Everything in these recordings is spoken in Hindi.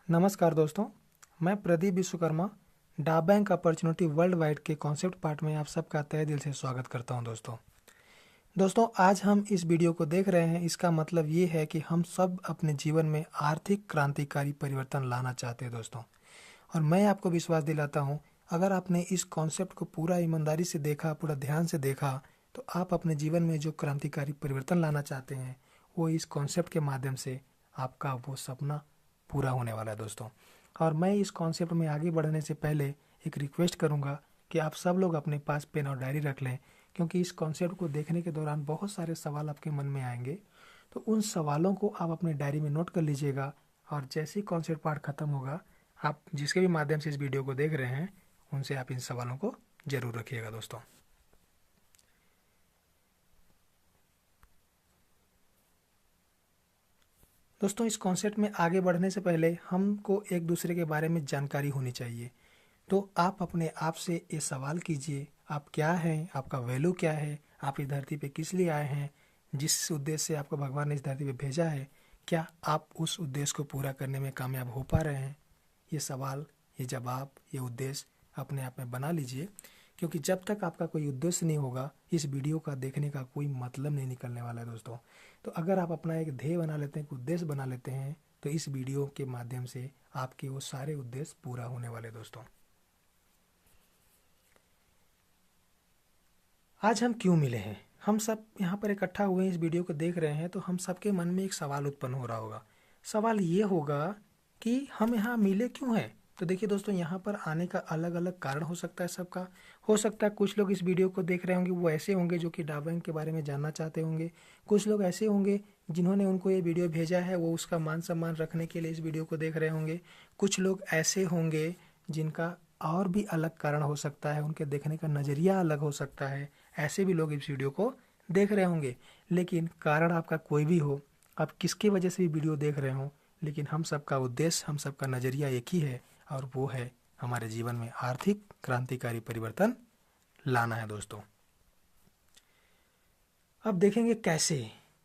नमस्कार दोस्तों, मैं प्रदीप विश्वकर्मा डा बैंक अपॉर्चुनिटी वर्ल्ड वाइड के कॉन्सेप्ट पार्ट में आप सबका तहे दिल से स्वागत करता हूं। दोस्तों आज हम इस वीडियो को देख रहे हैं। इसका मतलब ये है कि हम सब अपने जीवन में आर्थिक क्रांतिकारी परिवर्तन लाना चाहते हैं दोस्तों। और मैं आपको विश्वास दिलाता हूं, अगर आपने इस कॉन्सेप्ट को पूरा ईमानदारी से देखा, पूरा ध्यान से देखा, तो आप अपने जीवन में जो क्रांतिकारी परिवर्तन लाना चाहते हैं वो इस कॉन्सेप्ट के माध्यम से आपका वो सपना पूरा होने वाला है दोस्तों। और मैं इस कॉन्सेप्ट में आगे बढ़ने से पहले एक रिक्वेस्ट करूंगा कि आप सब लोग अपने पास पेन और डायरी रख लें, क्योंकि इस कॉन्सेप्ट को देखने के दौरान बहुत सारे सवाल आपके मन में आएंगे। तो उन सवालों को आप अपने डायरी में नोट कर लीजिएगा, और जैसे ही कॉन्सेप्ट पार्ट खत्म होगा, आप जिसके भी माध्यम से इस वीडियो को देख रहे हैं उनसे आप इन सवालों को जरूर रखिएगा दोस्तों। इस कॉन्सेप्ट में आगे बढ़ने से पहले हमको एक दूसरे के बारे में जानकारी होनी चाहिए। तो आप अपने आप से ये सवाल कीजिए, आप क्या हैं, आपका वैल्यू क्या है, आप इस धरती पे किस लिए आए हैं, जिस उद्देश्य से आपको भगवान ने इस धरती पे भेजा है, क्या आप उस उद्देश्य को पूरा करने में कामयाब हो पा रहे हैं। ये सवाल, ये जवाब, ये उद्देश्य अपने आप में बना लीजिए, क्योंकि जब तक आपका कोई उद्देश्य नहीं होगा, इस वीडियो का देखने का कोई मतलब नहीं निकलने वाला है दोस्तों। तो अगर आप अपना एक ध्येय बना लेते हैं, एक उद्देश्य बना लेते हैं, तो इस वीडियो के माध्यम से आपके वो सारे उद्देश्य पूरा होने वाले दोस्तों। आज हम क्यों मिले हैं, हम सब यहाँ पर इकट्ठा हुए हैं, इस वीडियो को देख रहे हैं, तो हम सबके मन में एक सवाल उत्पन्न हो रहा होगा। सवाल ये होगा कि हम यहाँ मिले क्यों हैं। तो देखिए दोस्तों, यहाँ पर आने का अलग अलग कारण हो सकता है सबका। हो सकता है कुछ लोग इस वीडियो को देख रहे होंगे, वो ऐसे होंगे जो कि डा बैंक के बारे में जानना चाहते होंगे। कुछ लोग ऐसे होंगे जिन्होंने उनको ये वीडियो भेजा है, वो उसका मान सम्मान रखने के लिए इस वीडियो को देख रहे होंगे। कुछ लोग ऐसे होंगे जिनका और भी अलग कारण हो सकता है, उनके देखने का नज़रिया अलग हो सकता है। ऐसे भी लोग इस वीडियो को देख रहे होंगे। लेकिन कारण आपका कोई भी हो, आप किसकी वजह से वीडियो देख रहे हो, लेकिन हम सबका उद्देश्य, हम सबका नज़रिया एक ही है, और वो है हमारे जीवन में आर्थिक क्रांतिकारी परिवर्तन लाना है दोस्तों। अब देखेंगे कैसे,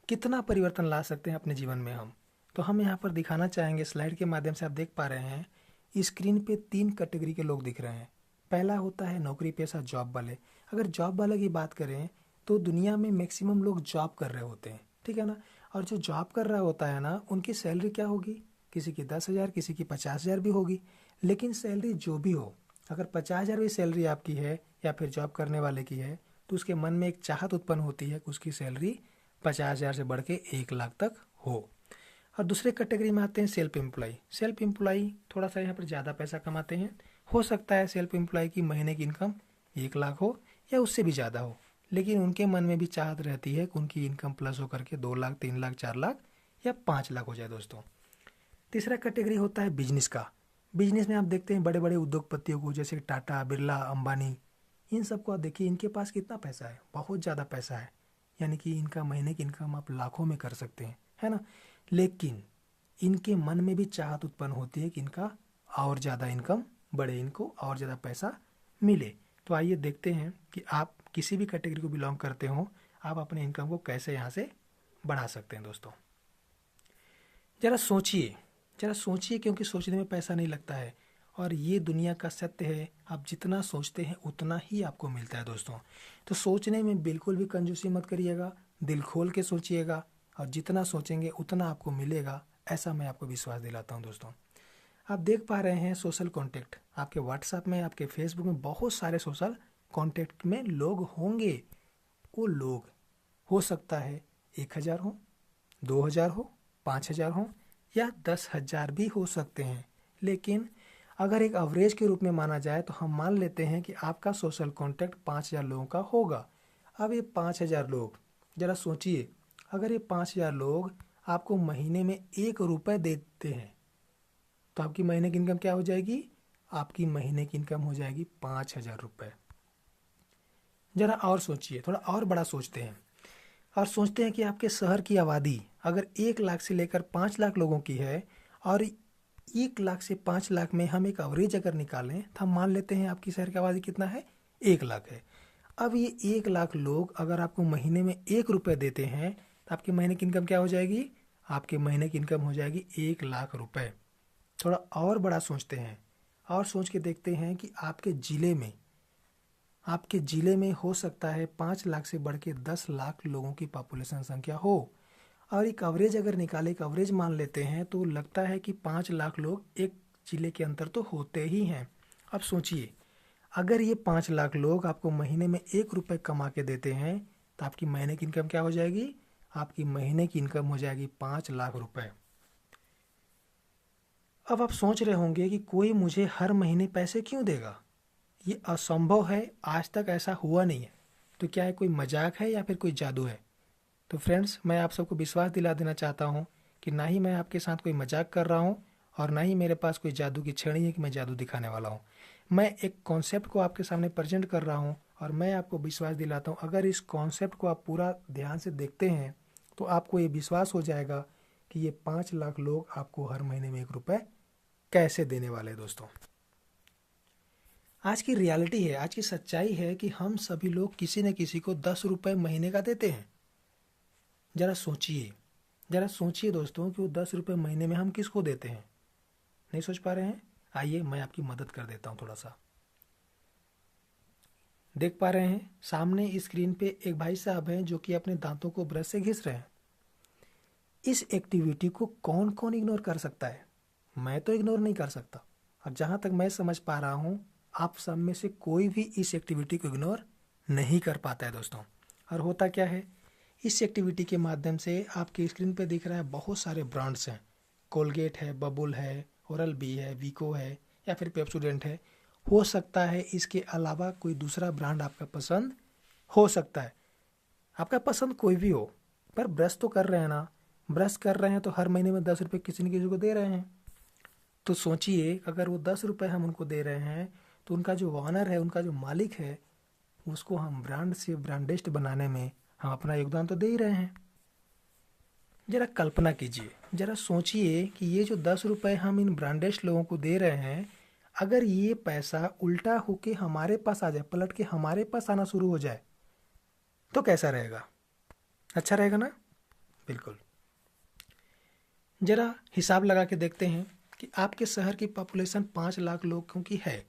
कितना परिवर्तन ला सकते हैं अपने जीवन में हम। तो हम यहाँ पर दिखाना चाहेंगे, स्लाइड के माध्यम से आप देख पा रहे हैं स्क्रीन पे 3 कैटेगरी के लोग दिख रहे हैं। पहला होता है नौकरी पेशा जॉब वाले। अगर जॉब वाले की बात करें तो दुनिया में मैक्सिमम लोग जॉब कर रहे होते हैं, ठीक है ना। और जो जॉब कर रहा होता है ना, उनकी सैलरी क्या होगी, किसी की 10,000, किसी की 50,000 भी होगी। लेकिन सैलरी जो भी हो, अगर 50,000 भी सैलरी आपकी है या फिर जॉब करने वाले की है, तो उसके मन में एक चाहत उत्पन्न होती है कि उसकी सैलरी 50,000 से बढ़ के 1 लाख तक हो। और दूसरे कैटेगरी में आते हैं सेल्फ एम्प्लॉय। सेल्फ एम्प्लॉय थोड़ा सा यहाँ पर ज़्यादा पैसा कमाते हैं। हो सकता है सेल्फ एम्प्लॉय की महीने की इनकम 1 लाख हो या उससे भी ज़्यादा हो, लेकिन उनके मन में भी चाहत रहती है कि उनकी इनकम प्लस होकर के 2 लाख, 3 लाख, 4 लाख या 5 लाख हो जाए दोस्तों। तीसरा कैटेगरी होता है बिजनेस का। बिजनेस में आप देखते हैं बड़े बड़े उद्योगपतियों को, जैसे टाटा, बिरला, अंबानी, इन सबको आप देखिए, इनके पास कितना पैसा है, बहुत ज़्यादा पैसा है। यानी कि इनका महीने की इनकम आप लाखों में कर सकते हैं, है ना। लेकिन इनके मन में भी चाहत उत्पन्न होती है कि इनका और ज़्यादा इनकम बढ़े, इनको और ज़्यादा पैसा मिले। तो आइए देखते हैं कि आप किसी भी कैटेगरी को बिलोंग करते हो, आप अपने इनकम को कैसे यहाँ से बढ़ा सकते हैं दोस्तों। ज़रा सोचिए, ज़रा सोचिए, क्योंकि सोचने में पैसा नहीं लगता है, और ये दुनिया का सत्य है। आप जितना सोचते हैं उतना ही आपको मिलता है दोस्तों। तो सोचने में बिल्कुल भी कंजूसी मत करिएगा, दिल खोल के सोचिएगा, और जितना सोचेंगे उतना आपको मिलेगा, ऐसा मैं आपको विश्वास दिलाता हूँ दोस्तों। आप देख पा रहे हैं सोशल कॉन्टैक्ट, आपके व्हाट्सएप में, आपके फेसबुक में बहुत सारे सोशल कॉन्टैक्ट में लोग होंगे। वो लोग हो सकता है 1,000 हो, 2,000 हो, 5,000 हो या 10,000 भी हो सकते हैं। लेकिन अगर एक एवरेज के रूप में माना जाए तो हम मान लेते हैं कि आपका सोशल कॉन्टैक्ट 5,000 लोगों का होगा। अब ये 5,000 लोग, ज़रा सोचिए, अगर ये 5,000 लोग आपको महीने में 1 रुपये देते हैं, तो आपकी महीने की इनकम क्या हो जाएगी, आपकी महीने की इनकम हो जाएगी 5,000 रुपये। ज़रा और सोचिए, थोड़ा और बड़ा सोचते हैं, और सोचते हैं कि आपके शहर की आबादी अगर 1 लाख से लेकर 5 लाख लोगों की है, और 1 लाख से 5 लाख में हम एक एवरेज अगर निकालें, तो हम मान लेते हैं आपकी शहर की आबादी कितना है, 1 लाख है। अब ये 1 लाख लोग अगर आपको महीने में 1 रुपये देते हैं, तो आपकी महीने की इनकम क्या हो जाएगी, आपके महीने की इनकम हो जाएगी 1 लाख रुपये। थोड़ा और बड़ा सोचते हैं और सोच के देखते हैं कि आपके ज़िले में हो सकता है 5 लाख से बढ़ के 10 लाख लोगों की पॉपुलेशन संख्या हो, और एक एवरेज अगर निकाले, एक एवरेज मान लेते हैं, तो लगता है कि 5 लाख लोग एक ज़िले के अंदर तो होते ही हैं। अब सोचिए, अगर ये 5 लाख लोग आपको महीने में 1 रुपये कमा के देते हैं तो आपकी महीने की इनकम क्या हो जाएगी? आपकी महीने की इनकम हो जाएगी 5 लाख रुपए। अब आप सोच रहे होंगे कि कोई मुझे हर महीने पैसे क्यों देगा, ये असंभव है, आज तक ऐसा हुआ नहीं है। तो क्या है, कोई मजाक है या फिर कोई जादू है? तो फ्रेंड्स, मैं आप सबको विश्वास दिला देना चाहता हूँ कि ना ही मैं आपके साथ कोई मजाक कर रहा हूँ और ना ही मेरे पास कोई जादू की छड़ी है कि मैं जादू दिखाने वाला हूँ। मैं एक कॉन्सेप्ट को आपके सामने प्रेजेंट कर रहा हूँ और मैं आपको विश्वास दिलाता हूँ, अगर इस कॉन्सेप्ट को आप पूरा ध्यान से देखते हैं तो आपको ये विश्वास हो जाएगा कि ये 5 लाख लोग आपको हर महीने में 1 रुपये कैसे देने वाले हैं। दोस्तों, आज की रियलिटी है, आज की सच्चाई है कि हम सभी लोग किसी न किसी को 10 रुपये महीने का देते हैं। जरा सोचिए, जरा सोचिए दोस्तों कि वो 10 रुपये महीने में हम किसको देते हैं? नहीं सोच पा रहे हैं? आइए मैं आपकी मदद कर देता हूँ थोड़ा सा। देख पा रहे हैं सामने स्क्रीन पे एक भाई साहब हैं जो कि अपने दांतों को ब्रश से घिस रहे हैं। इस एक्टिविटी को कौन कौन इग्नोर कर सकता है? मैं तो इग्नोर नहीं कर सकता, और जहाँ तक मैं समझ पा रहा हूँ आप सब में से कोई भी इस एक्टिविटी को इग्नोर नहीं कर पाता है दोस्तों। और होता क्या है, इस एक्टिविटी के माध्यम से आपके स्क्रीन पे दिख रहा है बहुत सारे ब्रांड्स हैं। कोलगेट है, बबुल है, ओरल बी है, वीको है या फिर पेप्सोडेंट है। हो सकता है इसके अलावा कोई दूसरा ब्रांड आपका पसंद हो सकता है, आपका पसंद कोई भी हो, पर ब्रश तो कर रहे हैं ना, ब्रश कर रहे हैं तो हर महीने में 10 रुपये किसी न किसी को दे रहे हैं। तो सोचिए, अगर वो 10 रुपये हम उनको दे रहे हैं तो उनका जो ऑनर है, उनका जो मालिक है, उसको हम ब्रांड से ब्रांडेस्ट बनाने में हम अपना योगदान तो दे ही रहे हैं। जरा कल्पना कीजिए, जरा सोचिए कि ये जो 10 रुपये हम इन ब्रांडेस्ट लोगों को दे रहे हैं, अगर ये पैसा उल्टा होके हमारे पास आ जाए, पलट के हमारे पास आना शुरू हो जाए, तो कैसा रहेगा? अच्छा रहेगा ना? बिल्कुल। जरा हिसाब लगा के देखते हैं कि आपके शहर की पॉपुलेशन 5 लाख लोगों की है।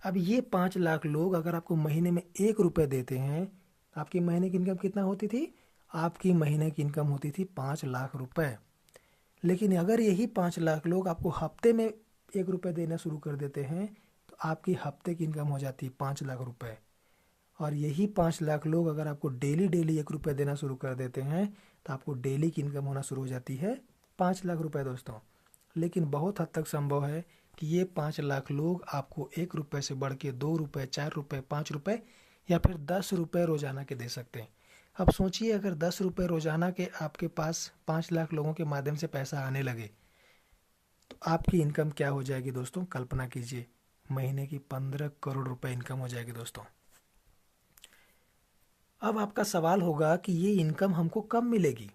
अब ये 5 लाख लोग अगर आपको महीने में 1 रुपये देते हैं तो आपकी महीने की इनकम कितना होती थी? आपकी महीने की इनकम होती थी 5 लाख रुपए। लेकिन अगर यही 5 लाख लोग आपको हफ्ते में 1 रुपये देना शुरू कर देते हैं तो आपकी हफ्ते की इनकम हो जाती है 5 लाख रुपए। और यही 5 लाख लोग अगर आपको डेली डेली 1 रुपये देना शुरू कर देते हैं तो आपको डेली की इनकम होना शुरू हो जाती है 5 लाख रुपए दोस्तों। लेकिन बहुत हद तक संभव है कि ये 5 लाख लोग आपको 1 रुपये से बढ़ के 2 रुपये, 4 रुपये, 5 रुपये या फिर 10 रुपये रोजाना के दे सकते हैं। अब सोचिए, अगर 10 रुपये रोजाना के आपके पास 5 लाख लोगों के माध्यम से पैसा आने लगे तो आपकी इनकम क्या हो जाएगी दोस्तों? कल्पना कीजिए, महीने की 15 करोड़ रुपए इनकम हो जाएगी दोस्तों। अब आपका सवाल होगा कि ये इनकम हमको कब मिलेगी?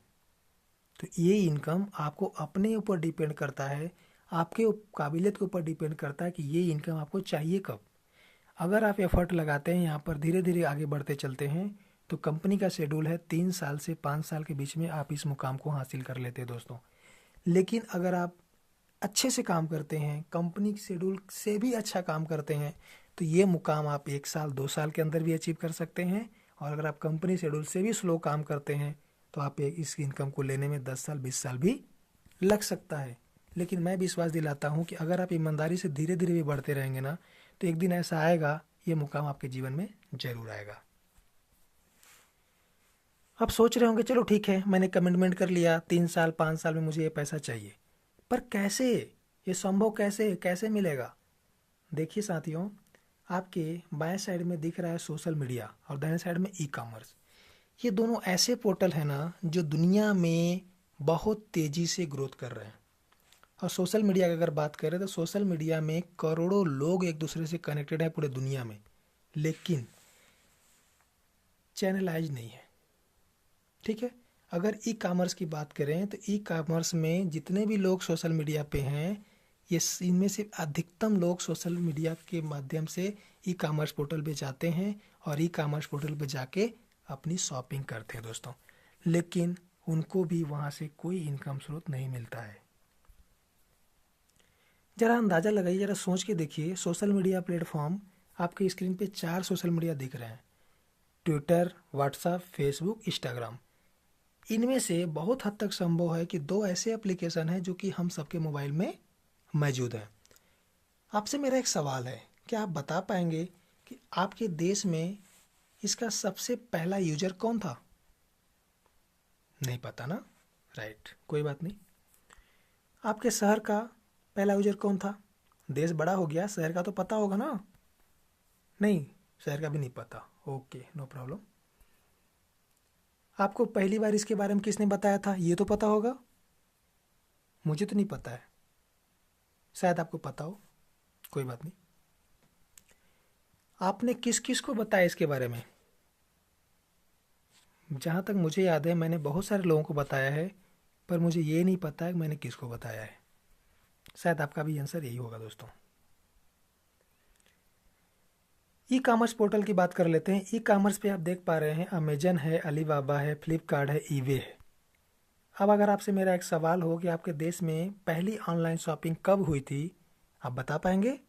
तो ये इनकम आपको अपने ऊपर डिपेंड करता है, आपके काबिलियत के ऊपर डिपेंड करता है कि ये इनकम आपको चाहिए कब। अगर आप एफर्ट लगाते हैं, यहाँ पर धीरे धीरे आगे बढ़ते चलते हैं, तो कंपनी का शेड्यूल है 3 साल से 5 साल के बीच में आप इस मुकाम को हासिल कर लेते हैं दोस्तों। लेकिन अगर आप अच्छे से काम करते हैं, कंपनी के शेड्यूल से भी अच्छा काम करते हैं, तो ये मुकाम आप 1 साल 2 साल के अंदर भी अचीव कर सकते हैं। और अगर आप कंपनी शेड्यूल से भी स्लो काम करते हैं तो आप इस इनकम को लेने में 10 साल 20 साल भी लग सकता है। लेकिन मैं विश्वास दिलाता हूँ कि अगर आप ईमानदारी से धीरे धीरे भी बढ़ते रहेंगे ना, तो एक दिन ऐसा आएगा, ये मुकाम आपके जीवन में जरूर आएगा। आप सोच रहे होंगे, चलो ठीक है, मैंने कमिटमेंट कर लिया, 3 साल 5 साल में मुझे ये पैसा चाहिए, पर कैसे? ये संभव कैसे, कैसे मिलेगा? देखिए साथियों, आपके बाएं साइड में दिख रहा है सोशल मीडिया और दाएं साइड में ई कॉमर्स। ये दोनों ऐसे पोर्टल हैं ना जो दुनिया में बहुत तेज़ी से ग्रोथ कर रहे हैं। और सोशल मीडिया की अगर बात करें तो सोशल मीडिया में करोड़ों लोग एक दूसरे से कनेक्टेड है पूरे दुनिया में, लेकिन चैनलाइज नहीं है। ठीक है, अगर ई कॉमर्स की बात करें तो ई कॉमर्स में जितने भी लोग सोशल मीडिया पे हैं, ये इनमें से अधिकतम लोग सोशल मीडिया के माध्यम से ई कॉमर्स पोर्टल पे जाते हैं और ई कॉमर्स पोर्टल पे जाके अपनी शॉपिंग करते हैं दोस्तों। लेकिन उनको भी वहाँ से कोई इनकम स्रोत नहीं मिलता है। ज़रा अंदाज़ा लगाइए, ज़रा सोच के देखिए, सोशल मीडिया प्लेटफॉर्म आपके स्क्रीन पे 4 सोशल मीडिया दिख रहे हैं। Twitter, WhatsApp, Facebook, Instagram. इनमें से बहुत हद तक संभव है कि 2 ऐसे एप्लीकेशन हैं जो कि हम सबके मोबाइल में मौजूद हैं। आपसे मेरा एक सवाल है, क्या आप बता पाएंगे कि आपके देश में इसका सबसे पहला यूजर कौन था? नहीं पता ना? राइट, कोई बात नहीं। आपके शहर का पहला यूजर कौन था? देश बड़ा हो गया, शहर का तो पता होगा ना? नहीं, शहर का भी नहीं पता। Okay, no problem. आपको पहली बार इसके बारे में किसने बताया था, ये तो पता होगा? मुझे तो नहीं पता है, शायद आपको पता हो, कोई बात नहीं। आपने किस किस को बताया इसके बारे में? जहाँ तक मुझे याद है मैंने बहुत सारे लोगों को बताया है, पर मुझे ये नहीं पता है कि मैंने किसको बताया है। शायद आपका भी आंसर यही होगा दोस्तों। ई कॉमर्स पोर्टल की बात कर लेते हैं। ई कॉमर्स पे आप देख पा रहे हैं अमेजन है, अलीबाबा है, फ्लिपकार्ट है, ईबे है। अब अगर आपसे मेरा एक सवाल हो कि आपके देश में पहली ऑनलाइन शॉपिंग कब हुई थी, आप बता पाएंगे?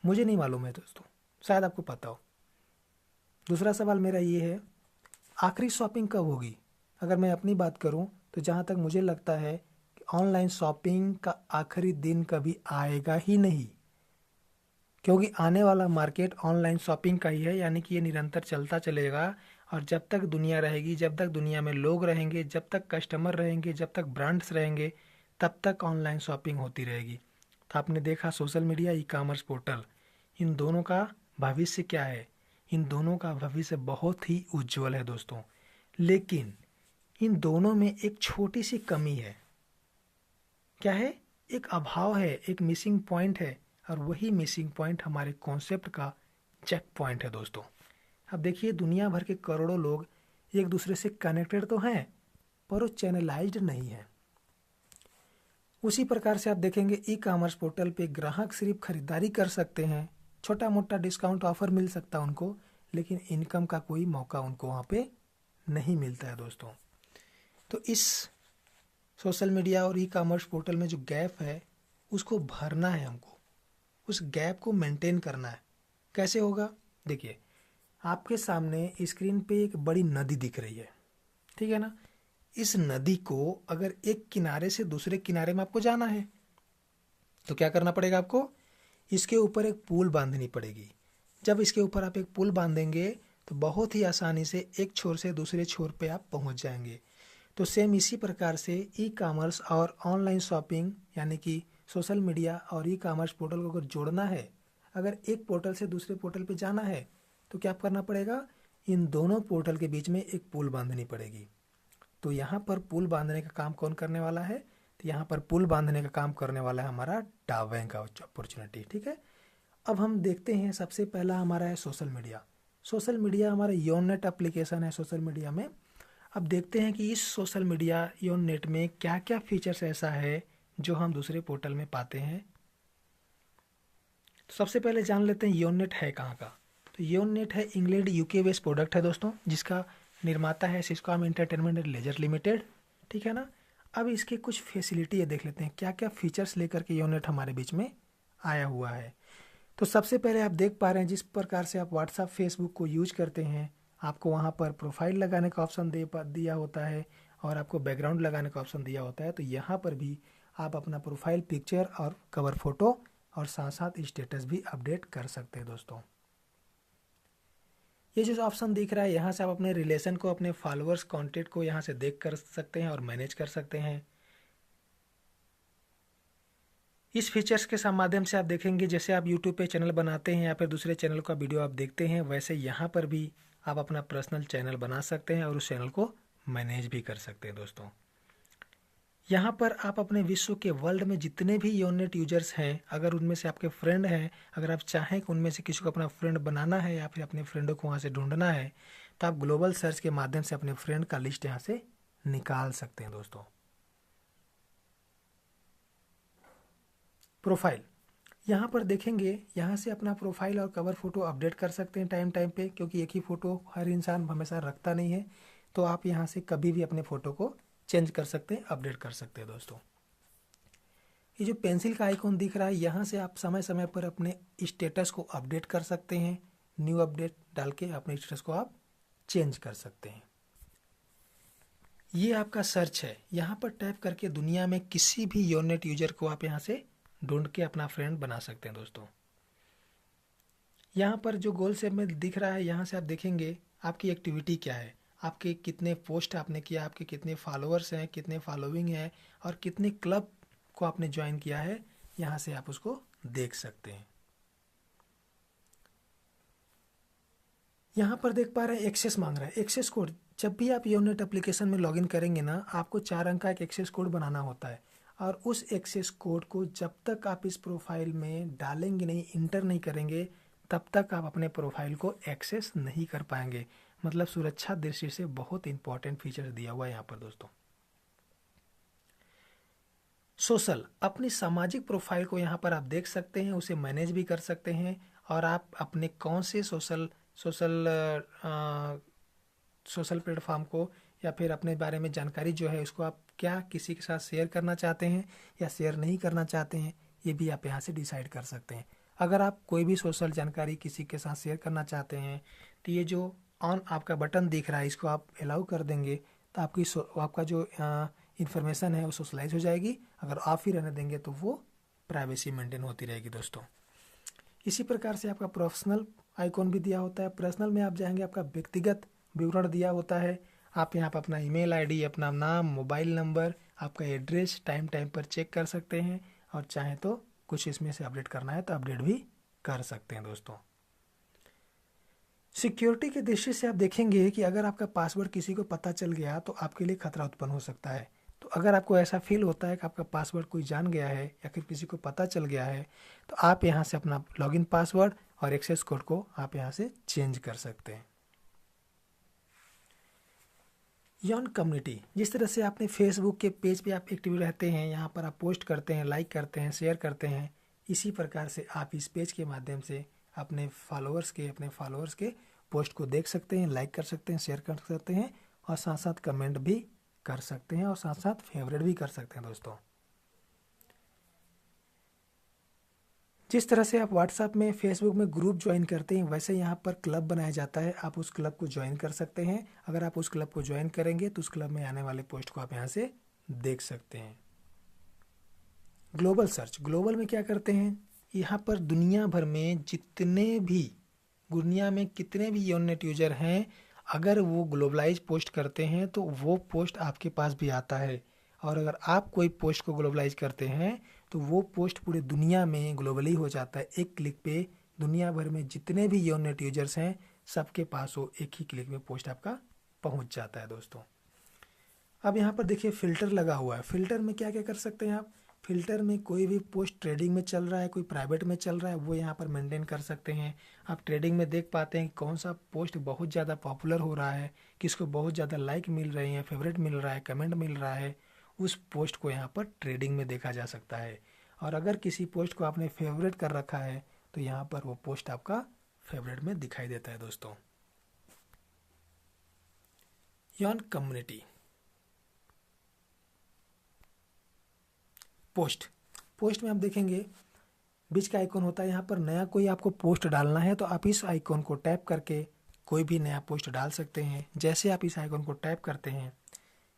मुझे नहीं मालूम है दोस्तों, शायद आपको पता हो। दूसरा सवाल मेरा ये है, आखिरी शॉपिंग कब होगी? अगर मैं अपनी बात करूं तो जहां तक मुझे लगता है कि ऑनलाइन शॉपिंग का आखिरी दिन कभी आएगा ही नहीं, क्योंकि आने वाला मार्केट ऑनलाइन शॉपिंग का ही है, यानी कि ये निरंतर चलता चलेगा। और जब तक दुनिया रहेगी, जब तक दुनिया में लोग रहेंगे, जब तक कस्टमर रहेंगे, जब तक ब्रांड्स रहेंगे, तब तक ऑनलाइन शॉपिंग होती रहेगी। तो आपने देखा social media, e commerce portal, इन दोनों का भविष्य क्या है? इन दोनों का भविष्य बहुत ही उज्जवल है दोस्तों। लेकिन इन दोनों में एक छोटी सी कमी है। क्या है? एक अभाव है, एक मिसिंग पॉइंट है। और वही मिसिंग पॉइंट हमारे कॉन्सेप्ट का चेक पॉइंट है दोस्तों। अब देखिए, दुनिया भर के करोड़ों लोग एक दूसरे से कनेक्टेड तो हैं, पर वो चैनलाइज्ड नहीं है। उसी प्रकार से आप देखेंगे ई कॉमर्स पोर्टल पे ग्राहक सिर्फ खरीदारी कर सकते हैं, छोटा मोटा डिस्काउंट ऑफर मिल सकता है उनको, लेकिन इनकम का कोई मौका उनको वहाँ पे नहीं मिलता है दोस्तों। तो इस सोशल मीडिया और ई कॉमर्स पोर्टल में जो गैप है, उसको भरना है हमको, उस गैप को मेंटेन करना है। कैसे होगा? देखिए, आपके सामने स्क्रीन पे एक बड़ी नदी दिख रही है, ठीक है ना? इस नदी को अगर एक किनारे से दूसरे किनारे में आपको जाना है तो क्या करना पड़ेगा आपको? इसके ऊपर एक पुल बांधनी पड़ेगी। जब इसके ऊपर आप एक पुल बांधेंगे तो बहुत ही आसानी से एक छोर से दूसरे छोर पे आप पहुंच जाएंगे। तो सेम इसी प्रकार से ई कॉमर्स और ऑनलाइन शॉपिंग, यानी कि सोशल मीडिया और ई कॉमर्स पोर्टल को अगर जोड़ना है, अगर एक पोर्टल से दूसरे पोर्टल पे जाना है, तो क्या करना पड़ेगा? इन दोनों पोर्टल के बीच में एक पुल बांधनी पड़ेगी। तो यहाँ पर पुल बांधने का काम कौन करने वाला है? तो यहाँ पर पुल बांधने का काम करने वाला है हमारा डावें का अपॉर्चुनिटी, ठीक है। अब हम देखते हैं, सबसे पहला हमारा है सोशल मीडिया। सोशल मीडिया हमारा योनेट एप्लीकेशन है सोशल मीडिया में। अब देखते हैं कि इस सोशल मीडिया योनेट में क्या क्या फीचर्स ऐसा है जो हम दूसरे पोर्टल में पाते हैं। तो सबसे पहले जान लेते हैं योनेट है कहाँ का। तो योनेट है इंग्लैंड यूके बेस्ड प्रोडक्ट है दोस्तों, जिसका निर्माता है सिस्कॉम एंटरटेनमेंट एंड लेजर लिमिटेड, ठीक है ना। अब इसके कुछ फैसिलिटी देख लेते हैं, क्या क्या फीचर्स लेकर के योनेट हमारे बीच में आया हुआ है। तो सबसे पहले आप देख पा रहे हैं, जिस प्रकार से आप व्हाट्सएप फेसबुक को यूज करते हैं, आपको वहाँ पर प्रोफाइल लगाने का ऑप्शन दिया होता है और आपको बैकग्राउंड लगाने का ऑप्शन दिया होता है। तो यहाँ पर भी आप अपना प्रोफाइल पिक्चर और कवर फोटो और साथ साथ स्टेटस भी अपडेट कर सकते हैं दोस्तों। ये जो ऑप्शन दिख रहा है, यहाँ से आप अपने रिलेशन को, अपने फॉलोअर्स कॉन्टेक्ट को यहाँ से देख कर सकते हैं और मैनेज कर सकते हैं। इस फीचर्स के माध्यम से आप देखेंगे, जैसे आप यूट्यूब पे चैनल बनाते हैं या फिर दूसरे चैनल का वीडियो आप देखते हैं, वैसे यहाँ पर भी आप अपना पर्सनल चैनल बना सकते हैं और उस चैनल को मैनेज भी कर सकते हैं दोस्तों। यहाँ पर आप अपने विश्व के वर्ल्ड में जितने भी योनेट यूजर्स हैं, अगर उनमें से आपके फ्रेंड हैं, अगर आप चाहें कि उनमें से किसी को अपना फ्रेंड बनाना है या फिर अपने फ्रेंडों को वहाँ से ढूंढना है, तो आप ग्लोबल सर्च के माध्यम से अपने फ्रेंड का लिस्ट यहाँ से निकाल सकते हैं दोस्तों। प्रोफाइल, यहाँ पर देखेंगे, यहाँ से अपना प्रोफाइल और कवर फोटो अपडेट कर सकते हैं टाइम टाइम पे, क्योंकि एक ही फ़ोटो हर इंसान हमेशा रखता नहीं है। तो आप यहाँ से कभी भी अपने फ़ोटो को चेंज कर सकते हैं, अपडेट कर सकते हैं दोस्तों। ये जो पेंसिल का आइकॉन दिख रहा है, यहाँ से आप समय समय पर अपने स्टेटस को अपडेट कर सकते हैं। न्यू अपडेट डाल के अपने स्टेटस को आप चेंज कर सकते हैं। ये आपका सर्च है, यहाँ पर टैप करके दुनिया में किसी भी योरनेट यूजर को आप यहाँ से ढूंढ के अपना फ्रेंड बना सकते हैं दोस्तों। यहाँ पर जो गोल शेप में दिख रहा है, यहाँ से आप देखेंगे आपकी एक्टिविटी क्या है, आपके कितने पोस्ट आपने किया, आपके कितने फॉलोअर्स हैं, कितने फॉलोइंग है और कितने क्लब को आपने ज्वाइन किया है। यहाँ से आप उसको देख सकते हैं। यहाँ पर देख पा रहे हैं एक्सेस मांग रहा है, एक्सेस कोड। जब भी आप योरनेट एप्लीकेशन में लॉगिन करेंगे ना, आपको 4 अंक का एक एक्सेस कोड बनाना होता है और उस एक्सेस कोड को जब तक आप इस प्रोफाइल में डालेंगे नहीं, इंटर नहीं करेंगे, तब तक आप अपने प्रोफाइल को एक्सेस नहीं कर पाएंगे। मतलब सुरक्षा दृष्टि से बहुत इंपॉर्टेंट फीचर दिया हुआ है यहाँ पर दोस्तों। सोशल, अपनी सामाजिक प्रोफाइल को यहाँ पर आप देख सकते हैं, उसे मैनेज भी कर सकते हैं और आप अपने कौन से सोशल प्लेटफॉर्म को या फिर अपने बारे में जानकारी जो है उसको आप क्या किसी के साथ शेयर करना चाहते हैं या शेयर नहीं करना चाहते हैं, ये भी आप यहाँ से डिसाइड कर सकते हैं। अगर आप कोई भी सोशल जानकारी किसी के साथ शेयर करना चाहते हैं तो ये जो ऑन आपका बटन दिख रहा है, इसको आप अलाउ कर देंगे तो आपका जो इन्फॉर्मेशन है वो सोशलाइज हो जाएगी। अगर ऑफ ही रहने देंगे तो वो प्राइवेसी मेंटेन होती रहेगी दोस्तों। इसी प्रकार से आपका प्रोफेशनल आइकॉन भी दिया होता है। पर्सनल में आप जाएंगे, आपका व्यक्तिगत विवरण दिया होता है। आप यहाँ पर अपना ईमेल आईडी, अपना नाम, मोबाइल नंबर, आपका एड्रेस टाइम पर चेक कर सकते हैं और चाहे तो कुछ इसमें से अपडेट करना है तो अपडेट भी कर सकते हैं दोस्तों। सिक्योरिटी के दृष्टि से आप देखेंगे कि अगर आपका पासवर्ड किसी को पता चल गया तो आपके लिए खतरा उत्पन्न हो सकता है। तो अगर आपको ऐसा फील होता है कि आपका पासवर्ड कोई जान गया है या फिर किसी को पता चल गया है, तो आप यहाँ से अपना लॉगिन पासवर्ड और एक्सेस कोड को आप यहाँ से चेंज कर सकते हैं। यौन कम्युनिटी, जिस तरह से आपने फेसबुक के पेज पे आप एक्टिव रहते हैं, यहाँ पर आप पोस्ट करते हैं, लाइक करते हैं, शेयर करते हैं, इसी प्रकार से आप इस पेज के माध्यम से अपने फॉलोअर्स के पोस्ट को देख सकते हैं, लाइक कर सकते हैं, शेयर कर सकते हैं और साथ साथ कमेंट भी कर सकते हैं और साथ साथ फेवरेट भी कर सकते हैं दोस्तों। जिस तरह से आप व्हाट्सएप में, फेसबुक में ग्रुप ज्वाइन करते हैं, वैसे यहाँ पर क्लब बनाया जाता है, आप उस क्लब को ज्वाइन कर सकते हैं। अगर आप उस क्लब को ज्वाइन करेंगे तो उस क्लब में आने वाले पोस्ट को आप यहाँ से देख सकते हैं। ग्लोबल सर्च, ग्लोबल में क्या करते हैं, यहाँ पर दुनिया भर में दुनिया में कितने भी योरनेट यूजर हैं, अगर वो ग्लोबलाइज पोस्ट करते हैं तो वो पोस्ट आपके पास भी आता है। और अगर आप कोई पोस्ट को ग्लोबलाइज करते हैं तो वो पोस्ट पूरे दुनिया में ग्लोबली हो जाता है। एक क्लिक पे दुनिया भर में जितने भी योरनेट यूजर्स हैं सबके पास वो एक ही क्लिक में पोस्ट आपका पहुंच जाता है दोस्तों। अब यहाँ पर देखिए फिल्टर लगा हुआ है। फिल्टर में क्या क्या कर सकते हैं आप, फिल्टर में कोई भी पोस्ट ट्रेडिंग में चल रहा है, कोई प्राइवेट में चल रहा है, वो यहाँ पर मेंटेन कर सकते हैं। आप ट्रेडिंग में देख पाते हैं कि कौन सा पोस्ट बहुत ज़्यादा पॉपुलर हो रहा है, किसको बहुत ज़्यादा लाइक मिल रही है, फेवरेट मिल रहा है, कमेंट मिल रहा है, उस पोस्ट को यहाँ पर ट्रेडिंग में देखा जा सकता है। और अगर किसी पोस्ट को आपने फेवरेट कर रखा है तो यहाँ पर वो पोस्ट आपका फेवरेट में दिखाई देता है दोस्तों। यौन कम्युनिटी, पोस्ट में आप देखेंगे बीच का आइकॉन होता है, यहाँ पर नया कोई आपको पोस्ट डालना है तो आप इस आइकॉन को टैप करके कोई भी नया पोस्ट डाल सकते हैं। जैसे आप इस आइकॉन को टैप करते हैं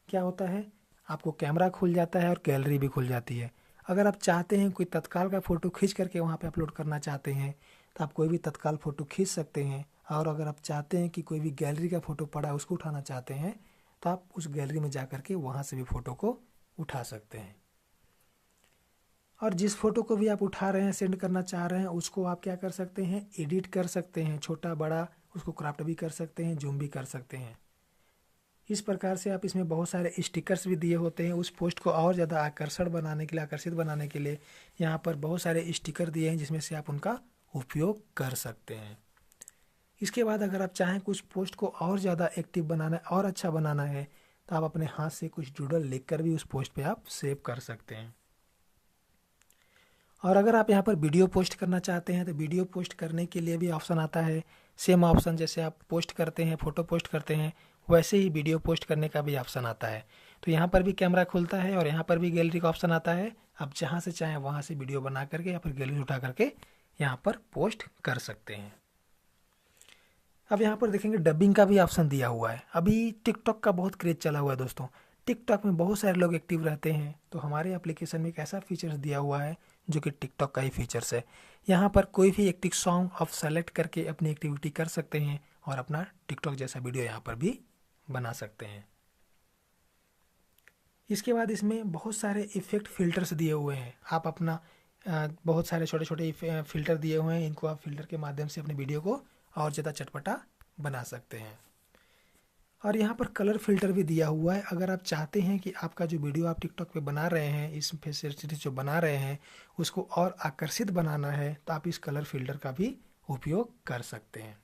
क्या होता है, आपको कैमरा खुल जाता है और गैलरी भी खुल जाती है। अगर आप चाहते हैं कोई तत्काल का फ़ोटो खींच करके वहाँ पे अपलोड करना चाहते हैं तो आप कोई भी तत्काल फ़ोटो खींच सकते हैं। और अगर आप चाहते हैं कि कोई भी गैलरी का फ़ोटो पड़ा है उसको उठाना चाहते हैं तो आप उस गैलरी में जा करके वहाँ से भी फ़ोटो को उठा सकते हैं। और जिस फ़ोटो को भी आप उठा रहे हैं, सेंड करना चाह रहे हैं, उसको आप क्या कर सकते हैं, एडिट कर सकते हैं, छोटा बड़ा उसको क्रॉप भी कर सकते हैं, जूम भी कर सकते हैं। इस प्रकार से आप इसमें बहुत सारे स्टिकर्स भी दिए होते हैं। उस पोस्ट को और ज़्यादा आकर्षित बनाने के लिए यहाँ पर बहुत सारे स्टिकर दिए हैं जिसमें से आप उनका उपयोग कर सकते हैं। इसके बाद अगर आप चाहें कुछ पोस्ट को और ज़्यादा एक्टिव बनाना है और अच्छा बनाना है तो आप अपने हाथ से कुछ डूडल लिख कर भी उस पोस्ट पे आप सेव कर सकते हैं। और अगर आप यहाँ पर वीडियो पोस्ट करना चाहते हैं तो वीडियो पोस्ट करने के लिए भी ऑप्शन आता है। सेम ऑप्शन जैसे आप पोस्ट करते हैं, फ़ोटो पोस्ट करते हैं, वैसे ही वीडियो पोस्ट करने का भी ऑप्शन आता है। तो यहाँ पर भी कैमरा खुलता है और यहाँ पर भी गैलरी का ऑप्शन आता है। आप जहाँ से चाहें वहाँ से वीडियो बना करके या फिर गैलरी उठा करके यहाँ पर पोस्ट कर सकते हैं। अब यहाँ पर देखेंगे डबिंग का भी ऑप्शन दिया हुआ है। अभी टिकटॉक का बहुत क्रेज चला हुआ है दोस्तों, टिकटॉक में बहुत सारे लोग एक्टिव रहते हैं। तो हमारे एप्लीकेशन में एक ऐसा फीचर्स दिया हुआ है जो कि टिकटॉक का ही फीचर्स है। यहाँ पर कोई भी एक्टिव सॉन्ग आप सेलेक्ट करके अपनी एक्टिविटी कर सकते हैं और अपना टिकटॉक जैसा वीडियो यहाँ पर भी बना सकते हैं। इसके बाद इसमें बहुत सारे इफेक्ट फिल्टर्स दिए हुए हैं। आप अपना बहुत सारे छोटे छोटे फिल्टर दिए हुए हैं, इनको आप फिल्टर के माध्यम से अपने वीडियो को और ज़्यादा चटपटा बना सकते हैं। और यहाँ पर कलर फिल्टर भी दिया हुआ है। अगर आप चाहते हैं कि आपका जो वीडियो आप टिकटॉक पे बना रहे हैं, इस फैसिलिटी जो बना रहे हैं उसको और आकर्षित बनाना है, तो आप इस कलर फिल्टर का भी उपयोग कर सकते हैं।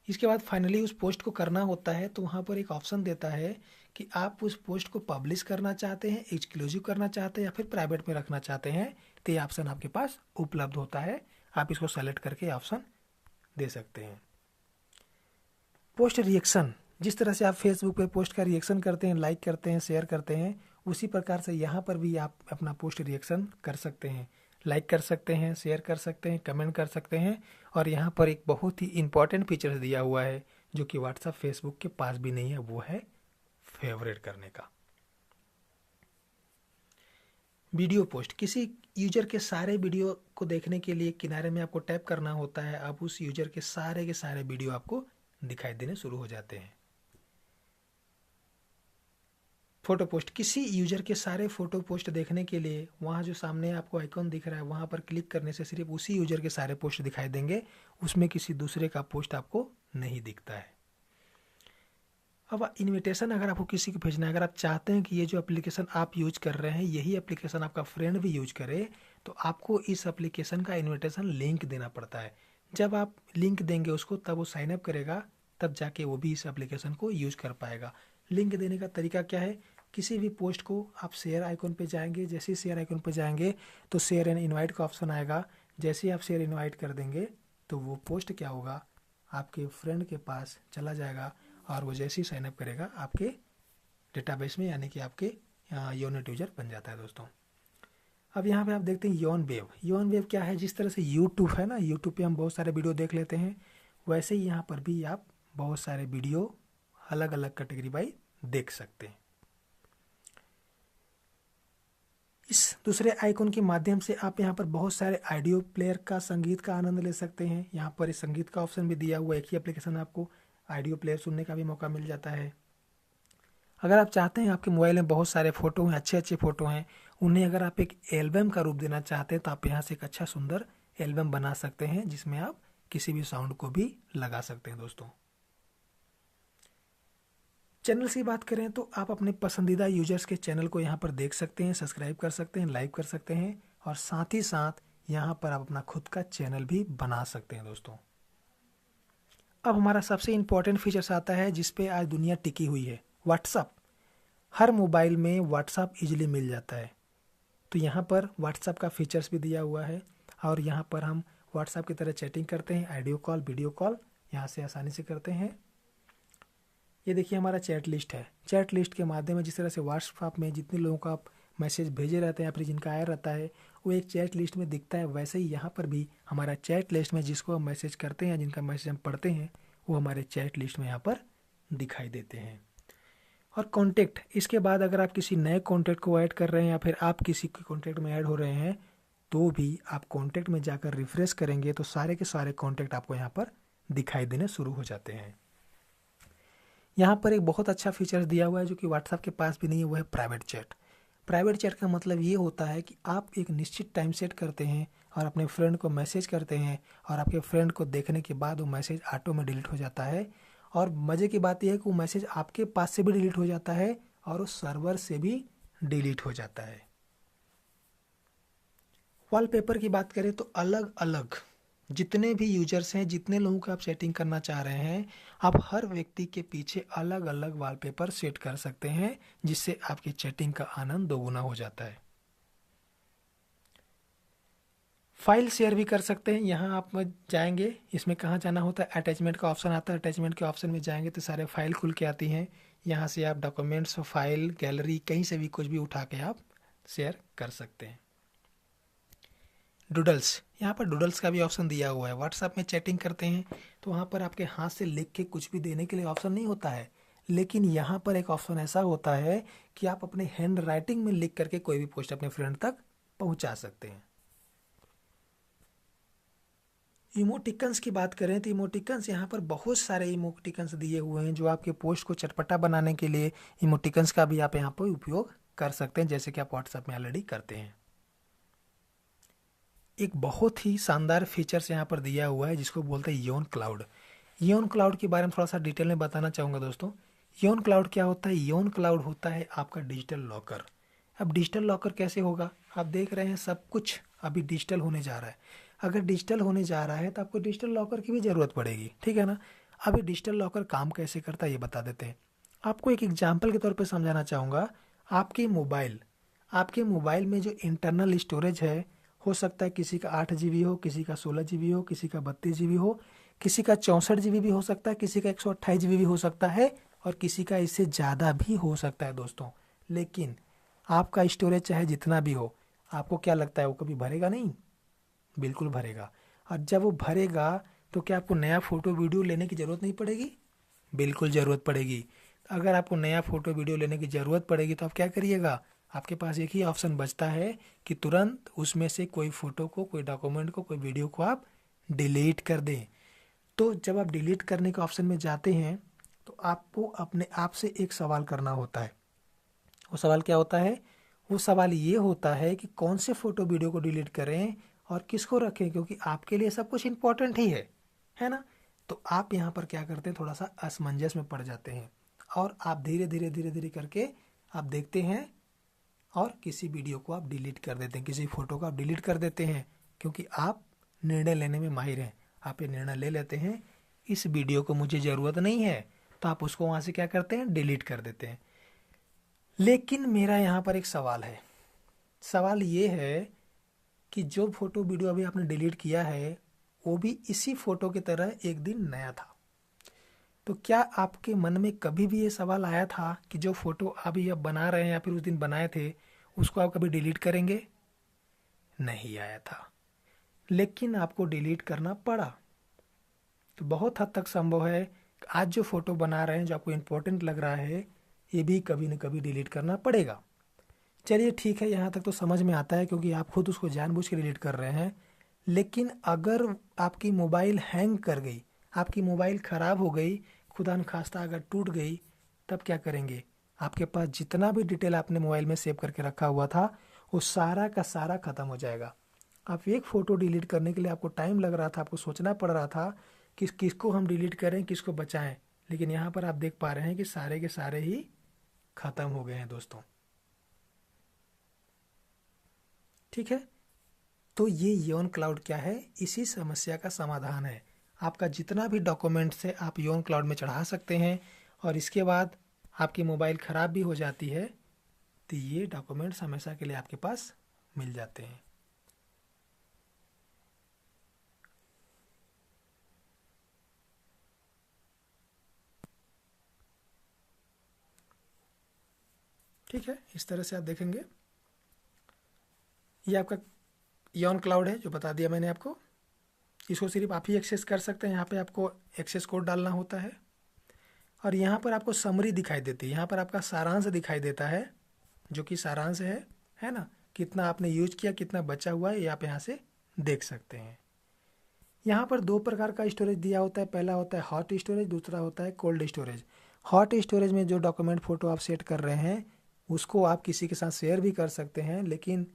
इसके बाद फाइनली उस पोस्ट को करना होता है तो वहाँ पर एक ऑप्शन देता है कि आप उस पोस्ट को पब्लिश करना चाहते हैं, एक्सक्लूसिव करना चाहते हैं या फिर प्राइवेट में रखना चाहते हैं। तो ये ऑप्शन आपके पास उपलब्ध होता है, आप इसको सेलेक्ट करके ऑप्शन दे सकते हैं। पोस्ट रिएक्शन, जिस तरह से आप फेसबुक पे पोस्ट का रिएक्शन करते हैं, लाइक करते हैं, शेयर करते हैं, उसी प्रकार से यहाँ पर भी आप अपना पोस्ट रिएक्शन कर सकते हैं। लाइक कर सकते हैं, शेयर कर सकते हैं, कमेंट कर सकते हैं। और यहाँ पर एक बहुत ही इंपॉर्टेंट फीचर दिया हुआ है जो कि व्हाट्सएप फेसबुक के पास भी नहीं है, वो है फेवरेट करने का। वीडियो पोस्ट, किसी यूजर के सारे वीडियो को देखने के लिए किनारे में आपको टैप करना होता है। अब उस यूजर के सारे वीडियो आपको दिखाई देने शुरू हो जाते हैं। फोटो पोस्ट, किसी यूजर के सारे फोटो पोस्ट देखने के लिए वहाँ जो सामने आपको आइकॉन दिख रहा है वहाँ पर क्लिक करने से सिर्फ उसी यूजर के सारे पोस्ट दिखाई देंगे, उसमें किसी दूसरे का पोस्ट आपको नहीं दिखता है। अब इनविटेशन अगर आपको किसी को भेजना है, अगर आप चाहते हैं कि ये जो एप्लीकेशन आप यूज कर रहे हैं यही एप्लीकेशन आपका फ्रेंड भी यूज करे, तो आपको इस एप्लीकेशन का इनविटेशन लिंक देना पड़ता है। जब आप लिंक देंगे उसको तब वो साइन अप करेगा, तब जाके वो भी इस एप्लीकेशन को यूज कर पाएगा। लिंक देने का तरीका क्या है, किसी भी पोस्ट को आप शेयर आइकन पे जाएंगे, जैसे ही शेयर आइकन पे जाएंगे तो शेयर एंड इनवाइट का ऑप्शन आएगा। जैसे ही आप शेयर इनवाइट कर देंगे तो वो पोस्ट क्या होगा, आपके फ्रेंड के पास चला जाएगा और वो जैसे ही साइन अप करेगा आपके डेटाबेस में, यानी कि आपके यूनिट यूजर बन जाता है दोस्तों। अब यहाँ पे आप देखते हैं योन वेव। योन वेव क्या है, जिस तरह से यूट्यूब है ना, यूट्यूब पे हम बहुत सारे वीडियो देख लेते हैं, वैसे ही यहाँ पर भी आप बहुत सारे वीडियो अलग अलग कैटेगरी वाइज देख सकते हैं। इस दूसरे आइकन के माध्यम से आप यहाँ पर बहुत सारे ऑडियो प्लेयर का संगीत का आनंद ले सकते हैं। यहाँ पर इस संगीत का ऑप्शन भी दिया हुआ है, एक ही एप्लीकेशन आपको ऑडियो प्लेयर सुनने का भी मौका मिल जाता है। अगर आप चाहते हैं आपके मोबाइल में बहुत सारे फ़ोटो हैं, अच्छे अच्छे फ़ोटो हैं, उन्हें अगर आप एक एल्बम का रूप देना चाहते हैं तो आप यहाँ से एक अच्छा सुंदर एल्बम बना सकते हैं, जिसमें आप किसी भी साउंड को भी लगा सकते हैं दोस्तों। चैनल की बात करें तो आप अपने पसंदीदा यूजर्स के चैनल को यहाँ पर देख सकते हैं, सब्सक्राइब कर सकते हैं, लाइक कर सकते हैं और साथ ही साथ यहाँ पर आप अपना खुद का चैनल भी बना सकते हैं दोस्तों। अब हमारा सबसे इम्पोर्टेंट फीचर्स आता है जिस पे आज दुनिया टिकी हुई है, व्हाट्सअप। हर मोबाइल में व्हाट्सअप इजीली मिल जाता है, तो यहाँ पर व्हाट्सअप का फीचर्स भी दिया हुआ है और यहाँ पर हम व्हाट्सअप की तरह चैटिंग करते हैं, ऑडियो कॉल, वीडियो कॉल यहाँ से आसानी से करते हैं। ये देखिए हमारा चैट लिस्ट है। चैट लिस्ट के माध्यम से जिस तरह से व्हाट्सएप में जितने लोगों का आप मैसेज भेजे रहते हैं या फिर जिनका आया रहता है वो एक चैट लिस्ट में दिखता है, वैसे ही यहाँ पर भी हमारा चैट लिस्ट में जिसको हम मैसेज करते हैं, जिनका मैसेज हम पढ़ते हैं, वो हमारे चैट लिस्ट में यहाँ पर दिखाई देते हैं। और कॉन्टैक्ट, इसके बाद अगर आप किसी नए कॉन्टैक्ट को ऐड कर रहे हैं या फिर आप किसी के कॉन्टैक्ट में ऐड हो रहे हैं तो भी आप कॉन्टैक्ट में जाकर रिफ्रेश करेंगे तो सारे के सारे कॉन्टैक्ट आपको यहाँ पर दिखाई देने शुरू हो जाते हैं। यहाँ पर एक बहुत अच्छा फीचर दिया हुआ है जो कि व्हाट्सएप के पास भी नहीं है, वो है प्राइवेट चैट। प्राइवेट चैट का मतलब ये होता है कि आप एक निश्चित टाइम सेट करते हैं और अपने फ्रेंड को मैसेज करते हैं और आपके फ्रेंड को देखने के बाद वो मैसेज ऑटो में डिलीट हो जाता है। और मज़े की बात यह है कि वो मैसेज आपके पास से भी डिलीट हो जाता है और उस सर्वर से भी डिलीट हो जाता है। वॉलपेपर की बात करें तो अलग अलग जितने भी यूजर्स हैं, जितने लोगों का आप सेटिंग करना चाह रहे हैं, आप हर व्यक्ति के पीछे अलग अलग वॉलपेपर सेट कर सकते हैं, जिससे आपकी चैटिंग का आनंद दोगुना हो जाता है। फाइल शेयर भी कर सकते हैं। यहाँ आप जाएंगे, इसमें कहाँ जाना होता है, अटैचमेंट का ऑप्शन आता है, अटैचमेंट के ऑप्शन में जाएंगे तो सारे फाइल खुल के आती हैं। यहाँ से आप डॉक्यूमेंट्स, फाइल, गैलरी, कहीं से भी कुछ भी उठा के आप शेयर कर सकते हैं। डूडल्स, यहाँ पर डूडल्स का भी ऑप्शन दिया हुआ है। व्हाट्सएप में चैटिंग करते हैं तो वहाँ पर आपके हाथ से लिख के कुछ भी देने के लिए ऑप्शन नहीं होता है, लेकिन यहाँ पर एक ऑप्शन ऐसा होता है कि आप अपने हैंड राइटिंग में लिख करके कोई भी पोस्ट अपने फ्रेंड तक पहुँचा सकते हैं। इमोटिकन्स की बात करें तो इमोटिकन्स, यहाँ पर बहुत सारे इमोटिकन्स दिए हुए हैं जो आपके पोस्ट को चटपटा बनाने के लिए इमोटिकन्स का भी आप यहाँ पर उपयोग कर सकते हैं, जैसे कि आप व्हाट्सएप में ऑलरेडी करते हैं। एक बहुत ही शानदार फीचर्स यहाँ पर दिया हुआ है जिसको बोलते हैं योन क्लाउड। योन क्लाउड के बारे में थोड़ा सा डिटेल में बताना चाहूँगा दोस्तों। योन क्लाउड क्या होता है? योन क्लाउड होता है आपका डिजिटल लॉकर। अब डिजिटल लॉकर कैसे होगा? आप देख रहे हैं सब कुछ अभी डिजिटल होने जा रहा है। अगर डिजिटल होने जा रहा है तो आपको डिजिटल लॉकर की भी ज़रूरत पड़ेगी, ठीक है ना। अभी डिजिटल लॉकर काम कैसे करता है ये बता देते हैं। आपको एक एग्जाम्पल के तौर पर समझाना चाहूँगा। आपके मोबाइल में जो इंटरनल स्टोरेज है, हो सकता है किसी का 8 GB हो, किसी का 16 GB हो, किसी का 32 GB हो, किसी का 64 GB भी हो सकता है, किसी का 128 GB भी हो सकता है, और किसी का इससे ज़्यादा भी हो सकता है दोस्तों। लेकिन आपका स्टोरेज चाहे जितना भी हो, आपको क्या लगता है वो कभी भरेगा नहीं? बिल्कुल भरेगा। और जब वो भरेगा तो क्या आपको नया फ़ोटो वीडियो लेने की ज़रूरत नहीं पड़ेगी? बिल्कुल ज़रूरत पड़ेगी। अगर आपको नया फ़ोटो वीडियो लेने की ज़रूरत पड़ेगी तो आप क्या करिएगा? आपके पास एक ही ऑप्शन बचता है कि तुरंत उसमें से कोई फ़ोटो को, कोई डॉक्यूमेंट को, कोई वीडियो को आप डिलीट कर दें। तो जब आप डिलीट करने के ऑप्शन में जाते हैं तो आपको अपने आप से एक सवाल करना होता है। वो सवाल क्या होता है? वो सवाल ये होता है कि कौन से फ़ोटो वीडियो को डिलीट करें और किसको रखें, क्योंकि आपके लिए सब कुछ इम्पोर्टेंट ही है ना। तो आप यहाँ पर क्या करते हैं, थोड़ा सा असमंजस में पड़ जाते हैं और आप धीरे धीरे धीरे धीरे करके आप देखते हैं और किसी वीडियो को आप डिलीट कर देते हैं, किसी फ़ोटो को आप डिलीट कर देते हैं, क्योंकि आप निर्णय लेने में माहिर हैं। आप ये निर्णय ले लेते हैं इस वीडियो को मुझे ज़रूरत नहीं है, तो आप उसको वहाँ से क्या करते हैं, डिलीट कर देते हैं। लेकिन मेरा यहाँ पर एक सवाल है। सवाल ये है कि जो फ़ोटो वीडियो अभी आपने डिलीट किया है वो भी इसी फ़ोटो की तरह एक दिन नया था। तो क्या आपके मन में कभी भी ये सवाल आया था कि जो फ़ोटो अभी आप बना रहे हैं या फिर उस दिन बनाए थे उसको आप कभी डिलीट करेंगे? नहीं आया था, लेकिन आपको डिलीट करना पड़ा। तो बहुत हद तक संभव है आज जो फ़ोटो बना रहे हैं, जो आपको इम्पोर्टेंट लग रहा है, ये भी कभी न कभी डिलीट करना पड़ेगा। चलिए ठीक है, यहाँ तक तो समझ में आता है क्योंकि आप खुद उसको जानबूझ के डिलीट कर रहे हैं। लेकिन अगर आपकी मोबाइल हैंग कर गई, आपकी मोबाइल ख़राब हो गई, खुदा न खास्ता अगर टूट गई, तब क्या करेंगे? आपके पास जितना भी डिटेल आपने मोबाइल में सेव करके रखा हुआ था वो सारा का सारा ख़त्म हो जाएगा। आप एक फ़ोटो डिलीट करने के लिए आपको टाइम लग रहा था, आपको सोचना पड़ रहा था कि किसको हम डिलीट करें, किसको बचाएं, लेकिन यहाँ पर आप देख पा रहे हैं कि सारे के सारे ही ख़त्म हो गए हैं दोस्तों। ठीक है, तो ये योन क्लाउड क्या है? इसी समस्या का समाधान है। आपका जितना भी डॉक्यूमेंट्स है आप योन क्लाउड में चढ़ा सकते हैं, और इसके बाद आपकी मोबाइल ख़राब भी हो जाती है तो ये डॉक्यूमेंट्स हमेशा के लिए आपके पास मिल जाते हैं। ठीक है, इस तरह से आप देखेंगे। ये आपका योन क्लाउड है जो बता दिया मैंने आपको। इसको सिर्फ आप ही एक्सेस कर सकते हैं। यहाँ पे आपको एक्सेस कोड डालना होता है और यहाँ पर आपको समरी दिखाई देती है। यहाँ पर आपका सारांश दिखाई देता है, जो कि सारांश है ना, कितना आपने यूज किया, कितना बचा हुआ है, ये आप यहाँ से देख सकते हैं। यहाँ पर दो प्रकार का स्टोरेज दिया होता है। पहला होता है हॉट स्टोरेज, दूसरा होता है कोल्ड स्टोरेज। हॉट स्टोरेज में जो डॉक्यूमेंट फ़ोटो आप सेट कर रहे हैं उसको आप किसी के साथ शेयर भी कर सकते हैं, लेकिन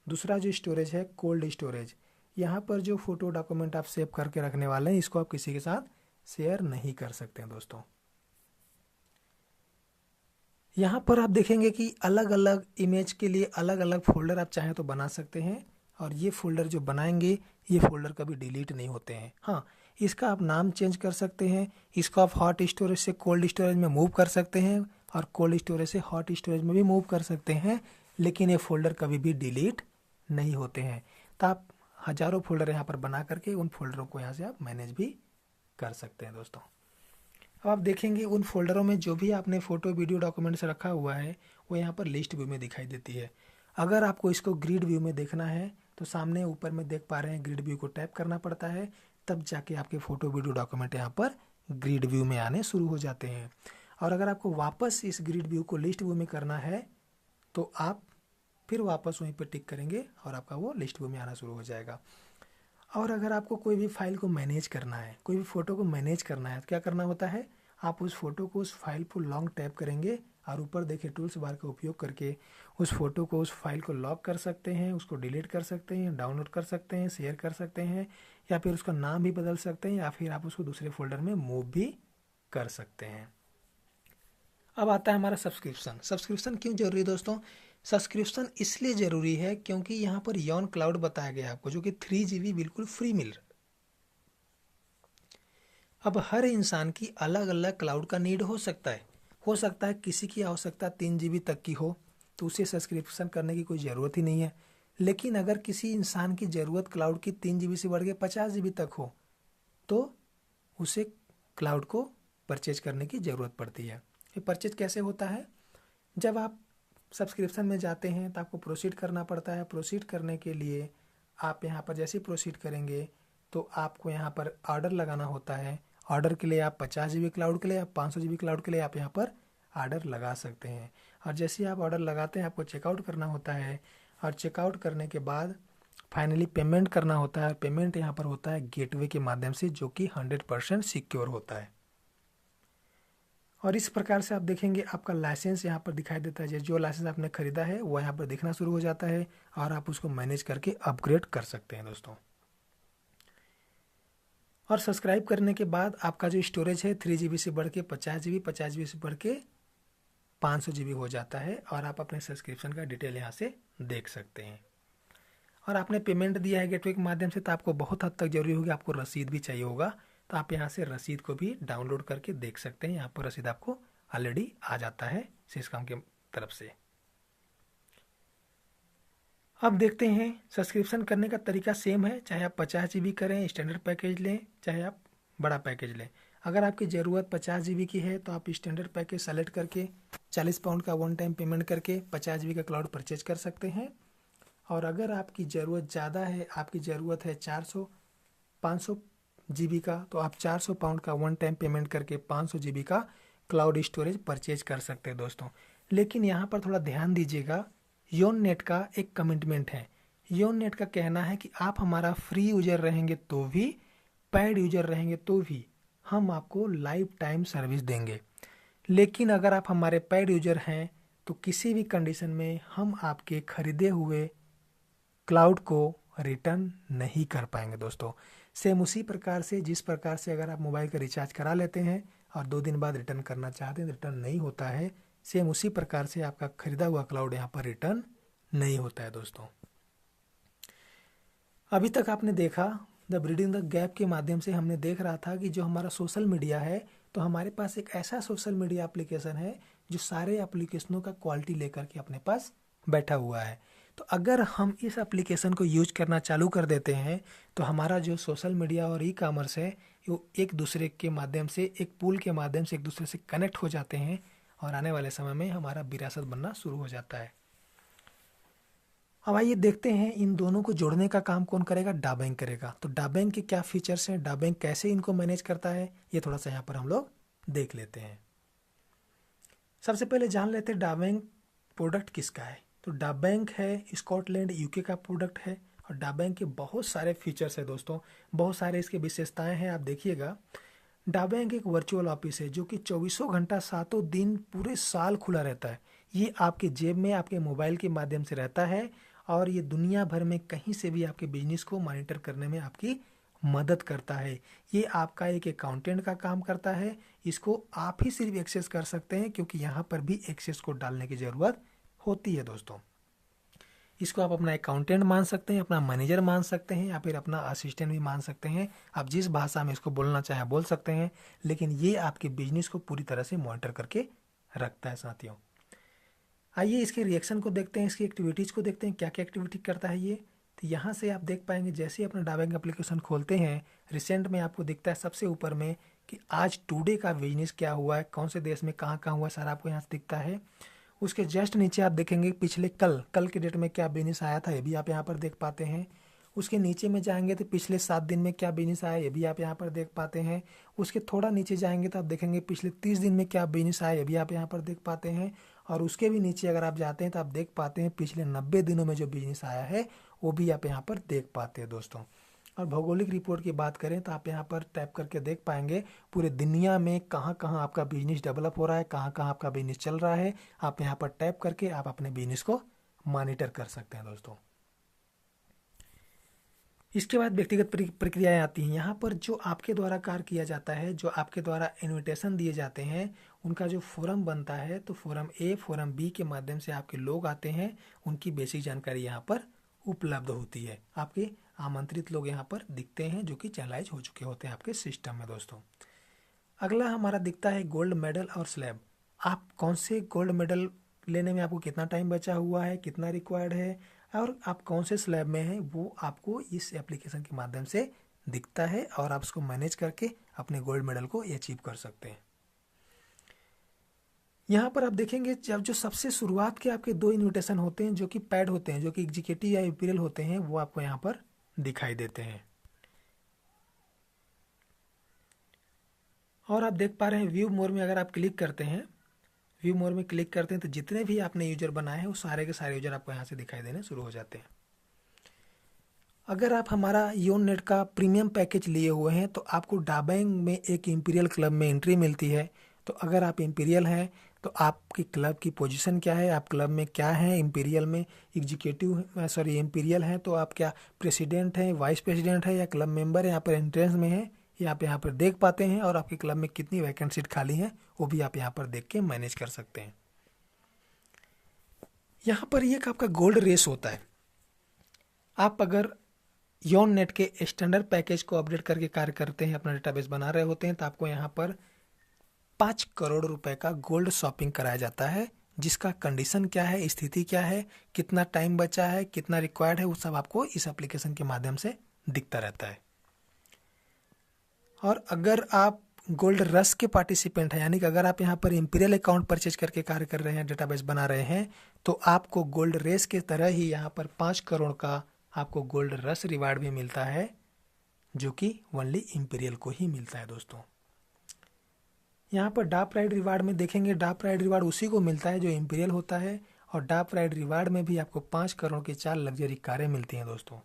दूसरा जो स्टोरेज है कोल्ड स्टोरेज, यहाँ पर जो फ़ोटो डॉक्यूमेंट आप सेव करके रखने वाले हैं इसको आप किसी के साथ शेयर नहीं कर सकते हैं दोस्तों। यहाँ पर आप देखेंगे कि अलग अलग इमेज के लिए अलग अलग फोल्डर आप चाहें तो बना सकते हैं, और ये फोल्डर जो बनाएंगे ये फोल्डर कभी डिलीट नहीं होते हैं। हाँ, इसका आप नाम चेंज कर सकते हैं। इसको आप हॉट स्टोरेज से कोल्ड स्टोरेज में मूव कर सकते हैं और कोल्ड स्टोरेज से हॉट स्टोरेज में भी मूव कर सकते हैं, लेकिन ये फोल्डर कभी भी डिलीट नहीं होते हैं। तो आप हज़ारों फोल्डर यहाँ पर बना करके उन फोल्डरों को यहाँ से आप मैनेज भी कर सकते हैं दोस्तों। अब आप देखेंगे उन फोल्डरों में जो भी आपने फ़ोटो वीडियो डॉक्यूमेंट्स रखा हुआ है वो यहाँ पर लिस्ट व्यू में दिखाई देती है। अगर आपको इसको ग्रिड व्यू में देखना है तो सामने ऊपर में देख पा रहे हैं ग्रिड व्यू को टैप करना पड़ता है, तब जाके आपके फ़ोटो वीडियो डॉक्यूमेंट यहाँ पर ग्रिड व्यू में आने शुरू हो जाते हैं। और अगर आपको वापस इस ग्रिड व्यू को लिस्ट व्यू में करना है तो आप फिर वापस वहीं पर टिक करेंगे और आपका वो लिस्ट व्यू में आना शुरू हो जाएगा। और अगर आपको कोई भी फाइल को मैनेज करना है, कोई भी फ़ोटो को मैनेज करना है तो क्या करना होता है, आप उस फोटो को उस फाइल को लॉन्ग टैप करेंगे और ऊपर देखिए टूल्स बार का उपयोग करके उस फोटो को उस फाइल को लॉक कर सकते हैं, उसको डिलीट कर सकते हैं, डाउनलोड कर सकते हैं, शेयर कर सकते हैं, या फिर उसका नाम भी बदल सकते हैं, या फिर आप उसको दूसरे फोल्डर में मूव भी कर सकते हैं। अब आता है हमारा सब्सक्रिप्शन। सब्सक्रिप्शन क्यों जरूरी है दोस्तों? सब्सक्रिप्शन इसलिए ज़रूरी है क्योंकि यहाँ पर यॉन क्लाउड बताया गया आपको, जो कि 3 GB बिल्कुल फ्री मिल रहा है। अब हर इंसान की अलग अलग क्लाउड का नीड हो सकता है किसी की आवश्यकता 3 GB तक की हो तो उसे सब्सक्रिप्शन करने की कोई ज़रूरत ही नहीं है। लेकिन अगर किसी इंसान की ज़रूरत क्लाउड की 3 GB से बढ़ के 50 GB तक हो तो उसे क्लाउड को परचेज करने की ज़रूरत पड़ती है। ये परचेज कैसे होता है? जब आप सब्सक्रिप्शन में जाते हैं तो आपको प्रोसीड करना पड़ता है। प्रोसीड करने के लिए आप यहाँ पर जैसे प्रोसीड करेंगे तो आपको यहाँ पर ऑर्डर लगाना होता है। ऑर्डर के लिए आप 50 GB क्लाउड के लिए, आप 500 GB क्लाउड के लिए आप यहाँ पर ऑर्डर लगा सकते हैं। और जैसे ही आप ऑर्डर लगाते हैं आपको चेकआउट करना होता है, और चेकआउट करने के बाद फाइनली पेमेंट करना होता है। पेमेंट यहाँ पर होता है गेटवे के माध्यम से, जो कि 100% सिक्योर होता है। और इस प्रकार से आप देखेंगे आपका लाइसेंस यहाँ पर दिखाई देता है। जो लाइसेंस आपने खरीदा है वो यहाँ पर दिखना शुरू हो जाता है और आप उसको मैनेज करके अपग्रेड कर सकते हैं दोस्तों। और सब्सक्राइब करने के बाद आपका जो स्टोरेज है 3 GB से बढ़ के 50 GB, 50 GB से बढ़ के 500 GB हो जाता है, और आप अपने सब्सक्रिप्शन का डिटेल यहाँ से देख सकते हैं। और आपने पेमेंट दिया है गेटवे के माध्यम से तो आपको बहुत हद तक जरूरी होगी, आपको रसीद भी चाहिए होगा, तो आप यहाँ से रसीद को भी डाउनलोड करके देख सकते हैं। यहाँ पर रसीद आपको ऑलरेडी आ जाता है सिस्कम की तरफ से। अब देखते हैं सब्सक्रिप्शन करने का तरीका सेम है, चाहे आप 50 GB करें स्टैंडर्ड पैकेज लें, चाहे आप बड़ा पैकेज लें। अगर आपकी ज़रूरत 50 GB की है तो आप स्टैंडर्ड पैकेज सेलेक्ट करके 40 पाउंड का वन टाइम पेमेंट करके 50 GB का क्लाउड परचेज कर सकते हैं। और अगर आपकी ज़रूरत ज़्यादा है, आपकी ज़रूरत है 500 GB का, तो आप 400 पाउंड का वन टाइम पेमेंट करके 500 GB का क्लाउड स्टोरेज परचेज कर सकते हैं दोस्तों। लेकिन यहाँ पर थोड़ा ध्यान दीजिएगा, योन नेट का एक कमिटमेंट है। योन नेट का कहना है कि आप हमारा फ्री यूजर रहेंगे तो भी, पेड यूजर रहेंगे तो भी हम आपको लाइफ टाइम सर्विस देंगे। लेकिन अगर आप हमारे पेड यूजर हैं तो किसी भी कंडीशन में हम आपके खरीदे हुए क्लाउड को रिटर्न नहीं कर पाएंगे दोस्तों। सेम उसी प्रकार से जिस प्रकार से अगर आप मोबाइल का रिचार्ज करा लेते हैं और 2 दिन बाद रिटर्न करना चाहते हैं, रिटर्न नहीं होता है, सेम उसी प्रकार से आपका खरीदा हुआ क्लाउड यहाँ पर रिटर्न नहीं होता है दोस्तों। अभी तक आपने देखा द ब्रीडिंग द गैप के माध्यम से हमने देख रहा था कि जो हमारा सोशल मीडिया है, तो हमारे पास एक ऐसा सोशल मीडिया एप्लीकेशन है जो सारे एप्लीकेशनों का क्वालिटी लेकर के अपने पास बैठा हुआ है। तो अगर हम इस एप्लीकेशन को यूज करना चालू कर देते हैं तो हमारा जो सोशल मीडिया और ई कॉमर्स है वो एक दूसरे के माध्यम से, एक पुल के माध्यम से एक दूसरे से कनेक्ट हो जाते हैं, और आने वाले समय में हमारा विरासत बनना शुरू हो जाता है। अब आइए देखते हैं इन दोनों को जोड़ने का काम कौन करेगा? डाबैंक करेगा। तो डाबैंक के क्या फीचर्स हैं, डाबैंक कैसे इनको मैनेज करता है, ये थोड़ा सा यहाँ पर हम लोग देख लेते हैं। सबसे पहले जान लेते हैं डाबैंक प्रोडक्ट किसका है। तो डाबैंक है स्कॉटलैंड यूके का प्रोडक्ट है, और डाबैंक के बहुत सारे फीचर्स है दोस्तों, बहुत सारे इसके विशेषताएं हैं। आप देखिएगा, डाबैंक एक वर्चुअल ऑफिस है जो कि 24 घंटा 7 दिन पूरे साल खुला रहता है। ये आपके जेब में आपके मोबाइल के माध्यम से रहता है, और ये दुनिया भर में कहीं से भी आपके बिजनेस को मॉनिटर करने में आपकी मदद करता है। ये आपका एक अकाउंटेंट का काम करता है, इसको आप ही सिर्फ एक्सेस कर सकते हैं, क्योंकि यहाँ पर भी एक्सेस कोड डालने की ज़रूरत होती है दोस्तों। इसको आप अपना अकाउंटेंट मान सकते हैं, अपना मैनेजर मान सकते हैं, या फिर अपना असिस्टेंट भी मान सकते हैं। आप जिस भाषा में इसको बोलना चाहें बोल सकते हैं, लेकिन ये आपके बिजनेस को पूरी तरह से मॉनिटर करके रखता है साथियों। आइए इसके रिएक्शन को देखते हैं, इसकी एक्टिविटीज़ को देखते हैं, क्या क्या एक्टिविटी करता है ये। तो यहाँ से आप देख पाएंगे जैसे ही अपना डा बैंक एप्लीकेशन खोलते हैं, रिसेंट में आपको दिखता है सबसे ऊपर में कि आज टुडे का बिजनेस क्या हुआ है, कौन से देश में कहाँ कहाँ हुआ है, सारा आपको यहाँ से दिखता है। उसके जस्ट नीचे आप देखेंगे पिछले कल के डेट में क्या बिजनेस आया था, ये भी आप यहाँ पर देख पाते हैं। उसके नीचे में जाएंगे तो पिछले 7 दिन में क्या बिजनेस आया, ये भी आप यहाँ पर देख पाते हैं। उसके थोड़ा नीचे जाएंगे तो आप देखेंगे पिछले 30 दिन में क्या बिजनेस आया, ये भी आप यहाँ पर देख पाते हैं। और उसके भी नीचे अगर आप जाते हैं तो आप देख पाते हैं पिछले 90 दिनों में जो बिजनेस आया है वो भी आप यहाँ पर देख पाते हैं दोस्तों। और भौगोलिक रिपोर्ट की बात करें तो आप यहाँ पर टैप करके देख पाएंगे पूरे दुनिया में कहाँ कहाँ आपका बिजनेस डेवलप हो रहा है, कहाँ कहाँ आपका बिजनेस चल रहा है। आप यहाँ पर टैप करके आप अपने बिजनेस को मॉनिटर कर सकते हैं दोस्तों। इसके बाद व्यक्तिगत प्रक्रियाएं आती हैं। यहाँ पर जो आपके द्वारा कार्य किया जाता है, जो आपके द्वारा इनविटेशन दिए जाते हैं, उनका जो फोरम बनता है, तो फोरम ए फोरम बी के माध्यम से आपके लोग आते हैं, उनकी बेसिक जानकारी यहाँ पर उपलब्ध होती है। आपके आमंत्रित लोग यहाँ पर दिखते हैं जो कि चैनलाइज हो चुके होते हैं आपके सिस्टम में दोस्तों। अगला हमारा दिखता है गोल्ड मेडल और स्लैब। आप कौन से गोल्ड मेडल लेने में आपको कितना टाइम बचा हुआ है, कितना रिक्वायर्ड है, और आप कौन से स्लैब में हैं, वो आपको इस एप्लीकेशन के माध्यम से दिखता है और आप उसको मैनेज करके अपने गोल्ड मेडल को अचीव कर सकते हैं। यहाँ पर आप देखेंगे जब जो सबसे शुरुआत के आपके 2 इन्विटेशन होते हैं जो कि पैड होते हैं, जो कि एग्जीक्यूटिव या इंपीरियल होते हैं, वो आपको यहाँ पर दिखाई देते हैं। और आप देख पा रहे हैं व्यू मोर में अगर आप क्लिक करते हैं, व्यू मोर में क्लिक करते हैं तो जितने भी आपने यूजर बनाए हैं वो सारे के सारे यूजर आपको यहाँ से दिखाई देने शुरू हो जाते हैं। अगर आप हमारा योन नेट का प्रीमियम पैकेज लिए हुए हैं तो आपको डा बैंक में एक इंपीरियल क्लब में एंट्री मिलती है। तो अगर आप इंपीरियल हैं तो आपकी क्लब की पोजीशन क्या है, आप क्लब में क्या हैं, इंपीरियल में इंपीरियल हैं तो आप क्या प्रेसिडेंट हैं, वाइस प्रेसिडेंट है या क्लब मेंबर है, यहाँ पर एंट्रेंस में है, ये आप यहाँ पर देख पाते हैं। और आपके क्लब में कितनी वैकेंट सीट खाली हैं वो भी आप यहाँ पर देख के मैनेज कर सकते हैं। यहाँ पर एक आपका गोल्ड रेस होता है। आप अगर योन नेट के स्टैंडर्ड पैकेज को अपडेट करके कार्य करते हैं, अपना डेटाबेस बना रहे होते हैं, तो आपको यहाँ पर 5 करोड़ रुपए का गोल्ड शॉपिंग कराया जाता है, जिसका कंडीशन क्या है, स्थिति क्या है, कितना टाइम बचा है, कितना रिक्वायर्ड है, वो सब आपको इस एप्लीकेशन के माध्यम से दिखता रहता है। और अगर आप गोल्ड रश के पार्टिसिपेंट हैं, यानी कि अगर आप यहाँ पर इंपीरियल अकाउंट परचेज करके कार्य कर रहे हैं, डेटाबेस बना रहे हैं, तो आपको गोल्ड रेस के तरह ही यहाँ पर 5 करोड़ का आपको गोल्ड रश रिवार्ड भी मिलता है, जो कि ओनली इंपीरियल को ही मिलता है दोस्तों। यहाँ पर डा प्राइड रिवार्ड में देखेंगे, डा प्राइड रिवार्ड उसी को मिलता है जो इंपीरियल होता है, और डा प्राइड रिवार्ड में भी आपको 5 करोड़ की 4 लग्जरी कारें मिलती हैं दोस्तों।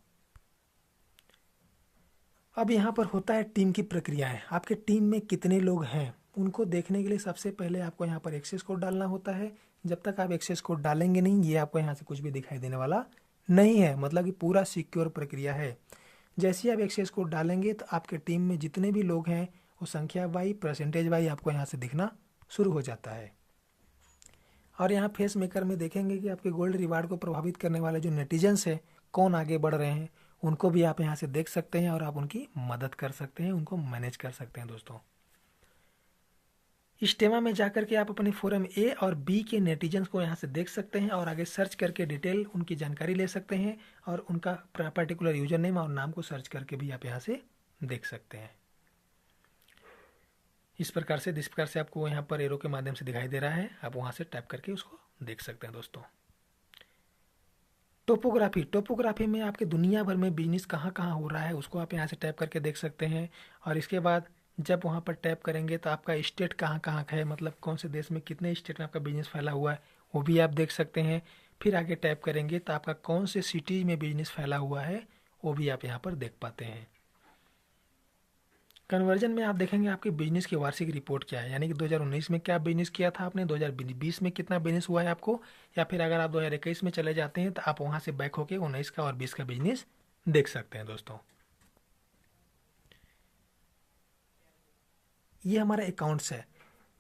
अब यहाँ पर होता है टीम की प्रक्रियाएं। आपके टीम में कितने लोग हैं उनको देखने के लिए सबसे पहले आपको यहाँ पर एक्सेस कोड डालना होता है। जब तक आप एक्सेस कोड डालेंगे नहीं, ये आपको यहाँ से कुछ भी दिखाई देने वाला नहीं है, मतलब कि पूरा सिक्योर प्रक्रिया है। जैसे ही आप एक्सेस कोड डालेंगे तो आपके टीम में जितने भी लोग हैं वो संख्या वाई परसेंटेज वाई आपको यहाँ से दिखना शुरू हो जाता है। और यहाँ फेस मेकर में देखेंगे कि आपके गोल्ड रिवार्ड को प्रभावित करने वाले जो नेटिजन्स है, कौन आगे बढ़ रहे हैं, उनको भी आप यहाँ से देख सकते हैं और आप उनकी मदद कर सकते हैं, उनको मैनेज कर सकते हैं दोस्तों। स्टेमा में जाकर के आप अपने फोरम ए और बी के नेटिजन्स को यहाँ से देख सकते हैं और आगे सर्च करके डिटेल उनकी जानकारी ले सकते हैं और उनका पर्टिकुलर यूजर नेम और नाम को सर्च करके भी आप यहाँ से देख सकते हैं। जिस प्रकार से आपको यहाँ पर एरो के माध्यम से दिखाई दे रहा है, आप वहाँ से टैप करके उसको देख सकते हैं दोस्तों। टोपोग्राफी में आपके दुनिया भर में बिजनेस कहाँ कहाँ हो रहा है उसको आप यहाँ से टैप करके देख सकते हैं। और इसके बाद जब वहाँ पर टैप करेंगे तो आपका स्टेट कहाँ कहाँ का है, मतलब कौन से देश में कितने स्टेट में आपका बिजनेस फैला हुआ है वो भी आप देख सकते हैं। फिर आगे टैप करेंगे तो आपका कौन से सिटीज़ में बिजनेस फैला हुआ है वो भी आप यहाँ पर देख पाते हैं। कन्वर्जन में आप देखेंगे आपके बिजनेस की वार्षिक रिपोर्ट क्या है, यानी कि 2019 में क्या बिजनेस किया था आपने, 2020 में कितना बिजनेस हुआ है आपको, या फिर अगर आप 2021 में चले जाते हैं तो आप वहाँ से बैक होके 19 का और 20 का बिजनेस देख सकते हैं दोस्तों। ये हमारा अकाउंट्स है।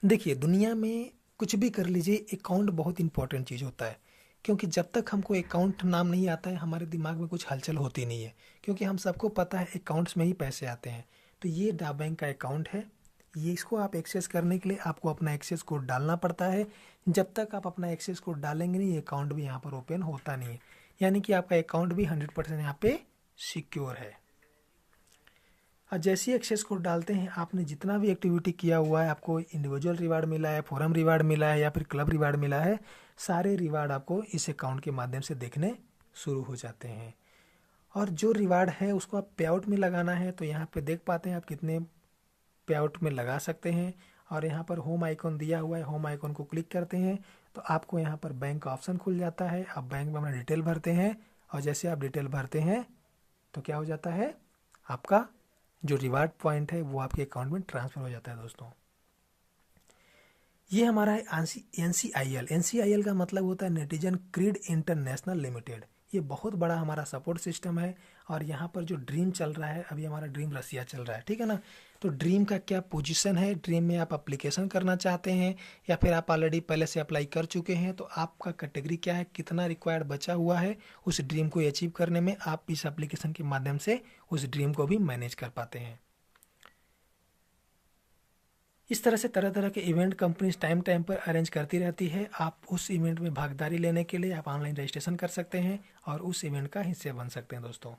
देखिए दुनिया में कुछ भी कर लीजिए, अकाउंट बहुत इंपॉर्टेंट चीज़ होता है, क्योंकि जब तक हमको अकाउंट नाम नहीं आता है हमारे दिमाग में कुछ हलचल होती नहीं है, क्योंकि हम सबको पता है अकाउंट्स में ही पैसे आते हैं। तो ये डा बैंक का अकाउंट है, ये इसको आप एक्सेस करने के लिए आपको अपना एक्सेस कोड डालना पड़ता है। जब तक आप अपना एक्सेस कोड डालेंगे नहीं, ये अकाउंट भी यहाँ पर ओपन होता नहीं है। यानी कि आपका अकाउंट भी 100% यहाँ पे सिक्योर है। और जैसे ही एक्सेस कोड डालते हैं, आपने जितना भी एक्टिविटी किया हुआ है, आपको इंडिविजुअल रिवार्ड मिला है, फोरम रिवार्ड मिला है या फिर क्लब रिवार्ड मिला है, सारे रिवार्ड आपको इस अकाउंट के माध्यम से देखने शुरू हो जाते हैं। और जो रिवार्ड है उसको आप पे आउट में लगाना है, तो यहाँ पे देख पाते हैं आप कितने पे आउट में लगा सकते हैं। और यहाँ पर होम आइकॉन दिया हुआ है, होम आइकॉन को क्लिक करते हैं तो आपको यहाँ पर बैंक का ऑप्शन खुल जाता है। आप बैंक में अपना डिटेल भरते हैं और जैसे आप डिटेल भरते हैं तो क्या हो जाता है, आपका जो रिवार्ड पॉइंट है वो आपके अकाउंट में ट्रांसफ़र हो जाता है दोस्तों। ये हमारा है NCIL। NCIL का मतलब होता है नेटिजन क्रीड इंटरनेशनल लिमिटेड। ये बहुत बड़ा हमारा सपोर्ट सिस्टम है। और यहाँ पर जो ड्रीम चल रहा है, अभी हमारा ड्रीम रसिया चल रहा है, ठीक है ना। तो ड्रीम का क्या पोजीशन है, ड्रीम में आप एप्लीकेशन करना चाहते हैं या फिर आप ऑलरेडी पहले से अप्लाई कर चुके हैं, तो आपका कैटेगरी क्या है, कितना रिक्वायर्ड बचा हुआ है उस ड्रीम को अचीव करने में, आप इस एप्लीकेशन के माध्यम से उस ड्रीम को भी मैनेज कर पाते हैं। इस तरह से तरह तरह के इवेंट कंपनीज टाइम टाइम पर अरेंज करती रहती है। आप उस इवेंट में भागीदारी लेने के लिए आप ऑनलाइन रजिस्ट्रेशन कर सकते हैं और उस इवेंट का हिस्सा बन सकते हैं दोस्तों।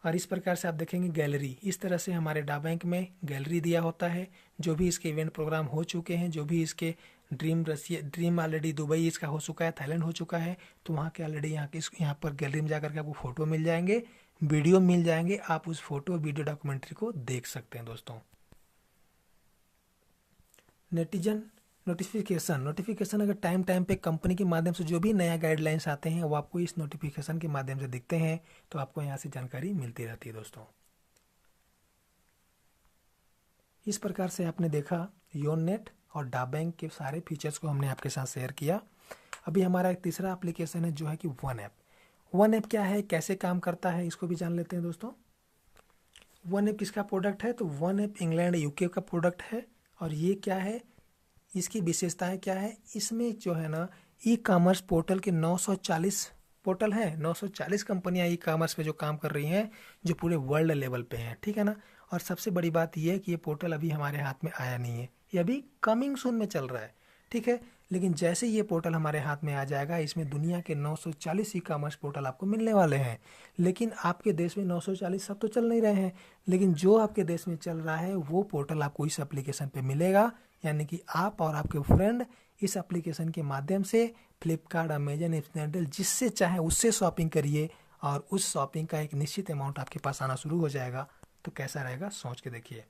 और इस प्रकार से आप देखेंगे गैलरी, इस तरह से हमारे डा बैंक में गैलरी दिया होता है। जो भी इसके इवेंट प्रोग्राम हो चुके हैं, जो भी इसके ड्रीम ऑलरेडी दुबई इसका हो चुका है, थाईलैंड हो चुका है, तो वहाँ के ऑलरेडी यहाँ पर गैलरी में जाकर के आपको फ़ोटो मिल जाएंगे, वीडियो मिल जाएंगे। आप उस फोटो वीडियो डॉक्यूमेंट्री को देख सकते हैं दोस्तों। नेटिजन नोटिफिकेशन अगर टाइम टाइम पे कंपनी के माध्यम से जो भी नया गाइडलाइंस आते हैं वो आपको इस नोटिफिकेशन के माध्यम से दिखते हैं, तो आपको यहाँ से जानकारी मिलती रहती है दोस्तों। इस प्रकार से आपने देखा योननेट और डा बैंक के सारे फीचर्स को हमने आपके साथ शेयर किया। अभी हमारा एक तीसरा एप्लीकेशन है जो है कि वन ऐप। वन ऐप क्या है, कैसे काम करता है, इसको भी जान लेते हैं दोस्तों। वन ऐप किसका प्रोडक्ट है, तो वन ऐप इंग्लैंड यूके का प्रोडक्ट है। और ये क्या है, इसकी विशेषताएं क्या है, इसमें जो है ना ई कॉमर्स पोर्टल के 940 पोर्टल हैं, 940 कंपनियां ई कॉमर्स पे जो काम कर रही हैं, जो पूरे वर्ल्ड लेवल पे हैं, ठीक है ना। और सबसे बड़ी बात ये है कि ये पोर्टल अभी हमारे हाथ में आया नहीं है, ये अभी कमिंग सून में चल रहा है, ठीक है। लेकिन जैसे ये पोर्टल हमारे हाथ में आ जाएगा, इसमें दुनिया के 940 ई कॉमर्स पोर्टल आपको मिलने वाले हैं। लेकिन आपके देश में 940 सब तो चल नहीं रहे हैं, लेकिन जो आपके देश में चल रहा है वो पोर्टल आपको इस एप्लीकेशन पे मिलेगा। यानी कि आप और आपके फ्रेंड इस एप्लीकेशन के माध्यम से फ्लिपकार्ट, अमेजन, स्नैपडील जिससे चाहे उससे शॉपिंग करिए और उस शॉपिंग का एक निश्चित अमाउंट आपके पास आना शुरू हो जाएगा। तो कैसा रहेगा सोच के देखिए।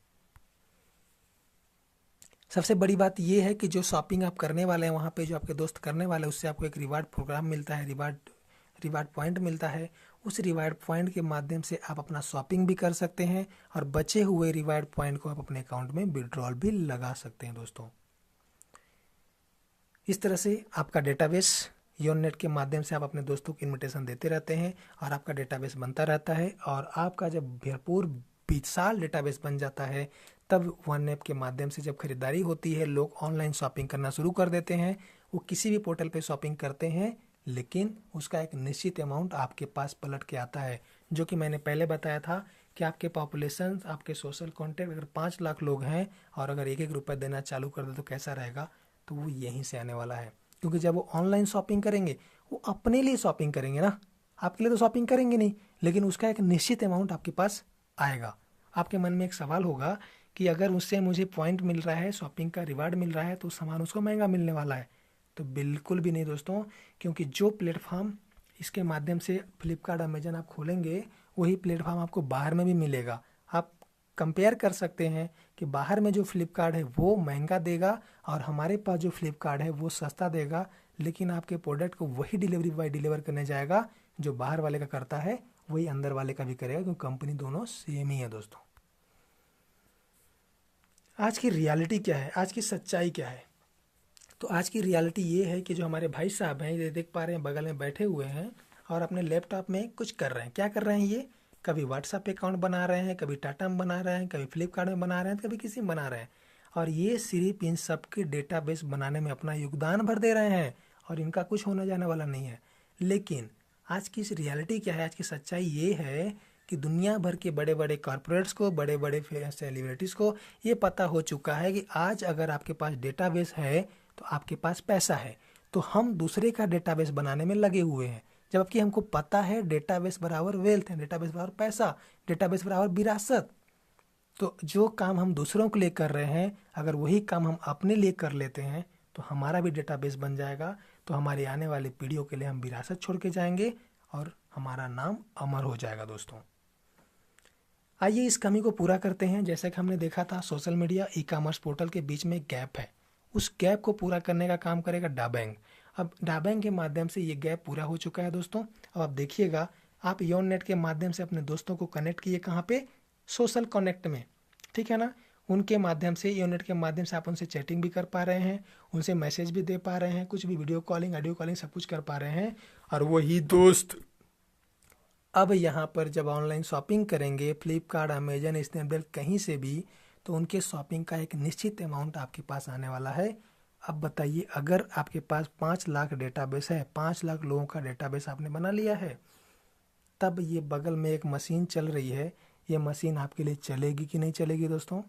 सबसे बड़ी बात यह है कि जो शॉपिंग आप करने वाले हैं वहाँ पे जो आपके दोस्त करने वाले हैं, उससे आपको एक रिवार्ड प्रोग्राम मिलता है, रिवार्ड पॉइंट मिलता है। उस रिवार्ड पॉइंट के माध्यम से आप अपना शॉपिंग भी कर सकते हैं और बचे हुए रिवार्ड पॉइंट को आप अपने अकाउंट में विड्रॉल भी लगा सकते हैं दोस्तों। इस तरह से आपका डेटाबेस योननेट के माध्यम से आप अपने दोस्तों को इन्विटेशन देते रहते हैं और आपका डेटाबेस बनता रहता है। और आपका जब भरपूर विशाल डेटाबेस बन जाता है, तब वन ऐप के माध्यम से जब खरीदारी होती है, लोग ऑनलाइन शॉपिंग करना शुरू कर देते हैं। वो किसी भी पोर्टल पे शॉपिंग करते हैं, लेकिन उसका एक निश्चित अमाउंट आपके पास पलट के आता है। जो कि मैंने पहले बताया था कि आपके पॉपुलेशन, आपके सोशल कॉन्टैक्ट अगर 5 लाख लोग हैं और अगर 1-1 रुपये देना चालू कर दे तो कैसा रहेगा, तो वो यहीं से आने वाला है। क्योंकि जब वो ऑनलाइन शॉपिंग करेंगे, वो अपने लिए शॉपिंग करेंगे ना, आपके लिए तो शॉपिंग करेंगे नहीं, लेकिन उसका एक निश्चित अमाउंट आपके पास आएगा। आपके मन में एक सवाल होगा कि अगर उससे मुझे पॉइंट मिल रहा है, शॉपिंग का रिवार्ड मिल रहा है, तो सामान उसको महंगा मिलने वाला है। तो बिल्कुल भी नहीं दोस्तों, क्योंकि जो प्लेटफॉर्म इसके माध्यम से फ्लिपकार्ट, अमेजन आप खोलेंगे, वही प्लेटफॉर्म आपको बाहर में भी मिलेगा। आप कंपेयर कर सकते हैं कि बाहर में जो फ्लिपकार्ट है वो महंगा देगा और हमारे पास जो फ्लिपकार्ट है वो सस्ता देगा, लेकिन आपके प्रोडक्ट को वही डिलीवरी बॉय डिलीवर करने जाएगा जो बाहर वाले का करता है, वही अंदर वाले का भी करेगा, क्योंकि कंपनी दोनों सेम ही है दोस्तों। आज की रियलिटी क्या है, आज की सच्चाई क्या है, तो आज की रियलिटी ये है कि जो हमारे भाई साहब हैं, ये देख पा रहे हैं बगल में बैठे हुए हैं और अपने लैपटॉप में कुछ कर रहे हैं। क्या कर रहे हैं ये, कभी व्हाट्सएप अकाउंट बना रहे हैं, कभी टाटा में बना रहे हैं, कभी फ्लिपकार्ट में बना रहे हैं, कभी किसी में बना रहे हैं। और ये सिर्फ इन सबके डेटाबेस बनाने में अपना योगदान भर दे रहे हैं और इनका कुछ होने जाने वाला नहीं है। लेकिन आज की इस रियलिटी क्या है, आज की सच्चाई ये है कि दुनिया भर के बड़े बड़े कॉर्पोरेट्स को, बड़े बड़े सेलिब्रिटीज़ को ये पता हो चुका है कि आज अगर आपके पास डेटाबेस है तो आपके पास पैसा है। तो हम दूसरे का डेटाबेस बनाने में लगे हुए हैं, जबकि हमको पता है डेटाबेस बराबर वेल्थ है, डेटाबेस बराबर पैसा, डेटाबेस बराबर विरासत। तो जो काम हम दूसरों के लिए कर रहे हैं, अगर वही काम हम अपने लिए कर लेते हैं तो हमारा भी डेटाबेस बन जाएगा। तो हमारी आने वाली पीढ़ियों के लिए हम विरासत छोड़ के जाएंगे और हमारा नाम अमर हो जाएगा दोस्तों। आइए इस कमी को पूरा करते हैं। जैसे कि हमने देखा था social media e commerce portal के बीच में एक गैप है, उस गैप को पूरा करने का काम करेगा डाबैंग। अब डाबैंग के माध्यम से ये गैप पूरा हो चुका है दोस्तों। अब आप देखिएगा, आप योन नेट के माध्यम से अपने दोस्तों को कनेक्ट किए कहाँ पे, सोशल कनेक्ट में, ठीक है ना। उनके माध्यम से, योन नेट के माध्यम से आप उनसे चैटिंग भी कर पा रहे हैं, उनसे मैसेज भी दे पा रहे हैं, कुछ भी वीडियो कॉलिंग ऑडियो कॉलिंग सब कुछ कर पा रहे हैं। और वही दोस्त अब यहाँ पर जब ऑनलाइन शॉपिंग करेंगे फ्लिपकार्ट अमेजन स्नैपडील कहीं से भी, तो उनके शॉपिंग का एक निश्चित अमाउंट आपके पास आने वाला है। अब बताइए, अगर आपके पास 5 लाख डेटाबेस है, 5 लाख लोगों का डेटाबेस आपने बना लिया है, तब ये बगल में एक मशीन चल रही है, ये मशीन आपके लिए चलेगी कि नहीं चलेगी दोस्तों?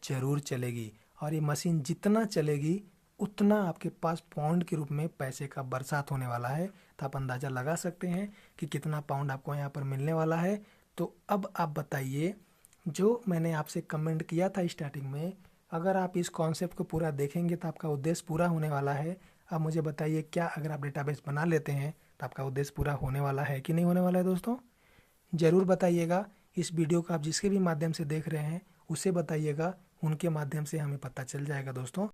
ज़रूर चलेगी। और ये मशीन जितना चलेगी उतना आपके पास पाउंड के रूप में पैसे का बरसात होने वाला है। तो आप अंदाज़ा लगा सकते हैं कि कितना पाउंड आपको यहाँ पर मिलने वाला है। तो अब आप बताइए, जो मैंने आपसे कमेंट किया था स्टार्टिंग में, अगर आप इस कॉन्सेप्ट को पूरा देखेंगे तो आपका उद्देश्य पूरा होने वाला है। अब मुझे बताइए, क्या अगर आप डेटाबेस बना लेते हैं तो आपका उद्देश्य पूरा होने वाला है कि नहीं होने वाला है दोस्तों? ज़रूर बताइएगा। इस वीडियो को आप जिसके भी माध्यम से देख रहे हैं उसे बताइएगा, उनके माध्यम से हमें पता चल जाएगा दोस्तों।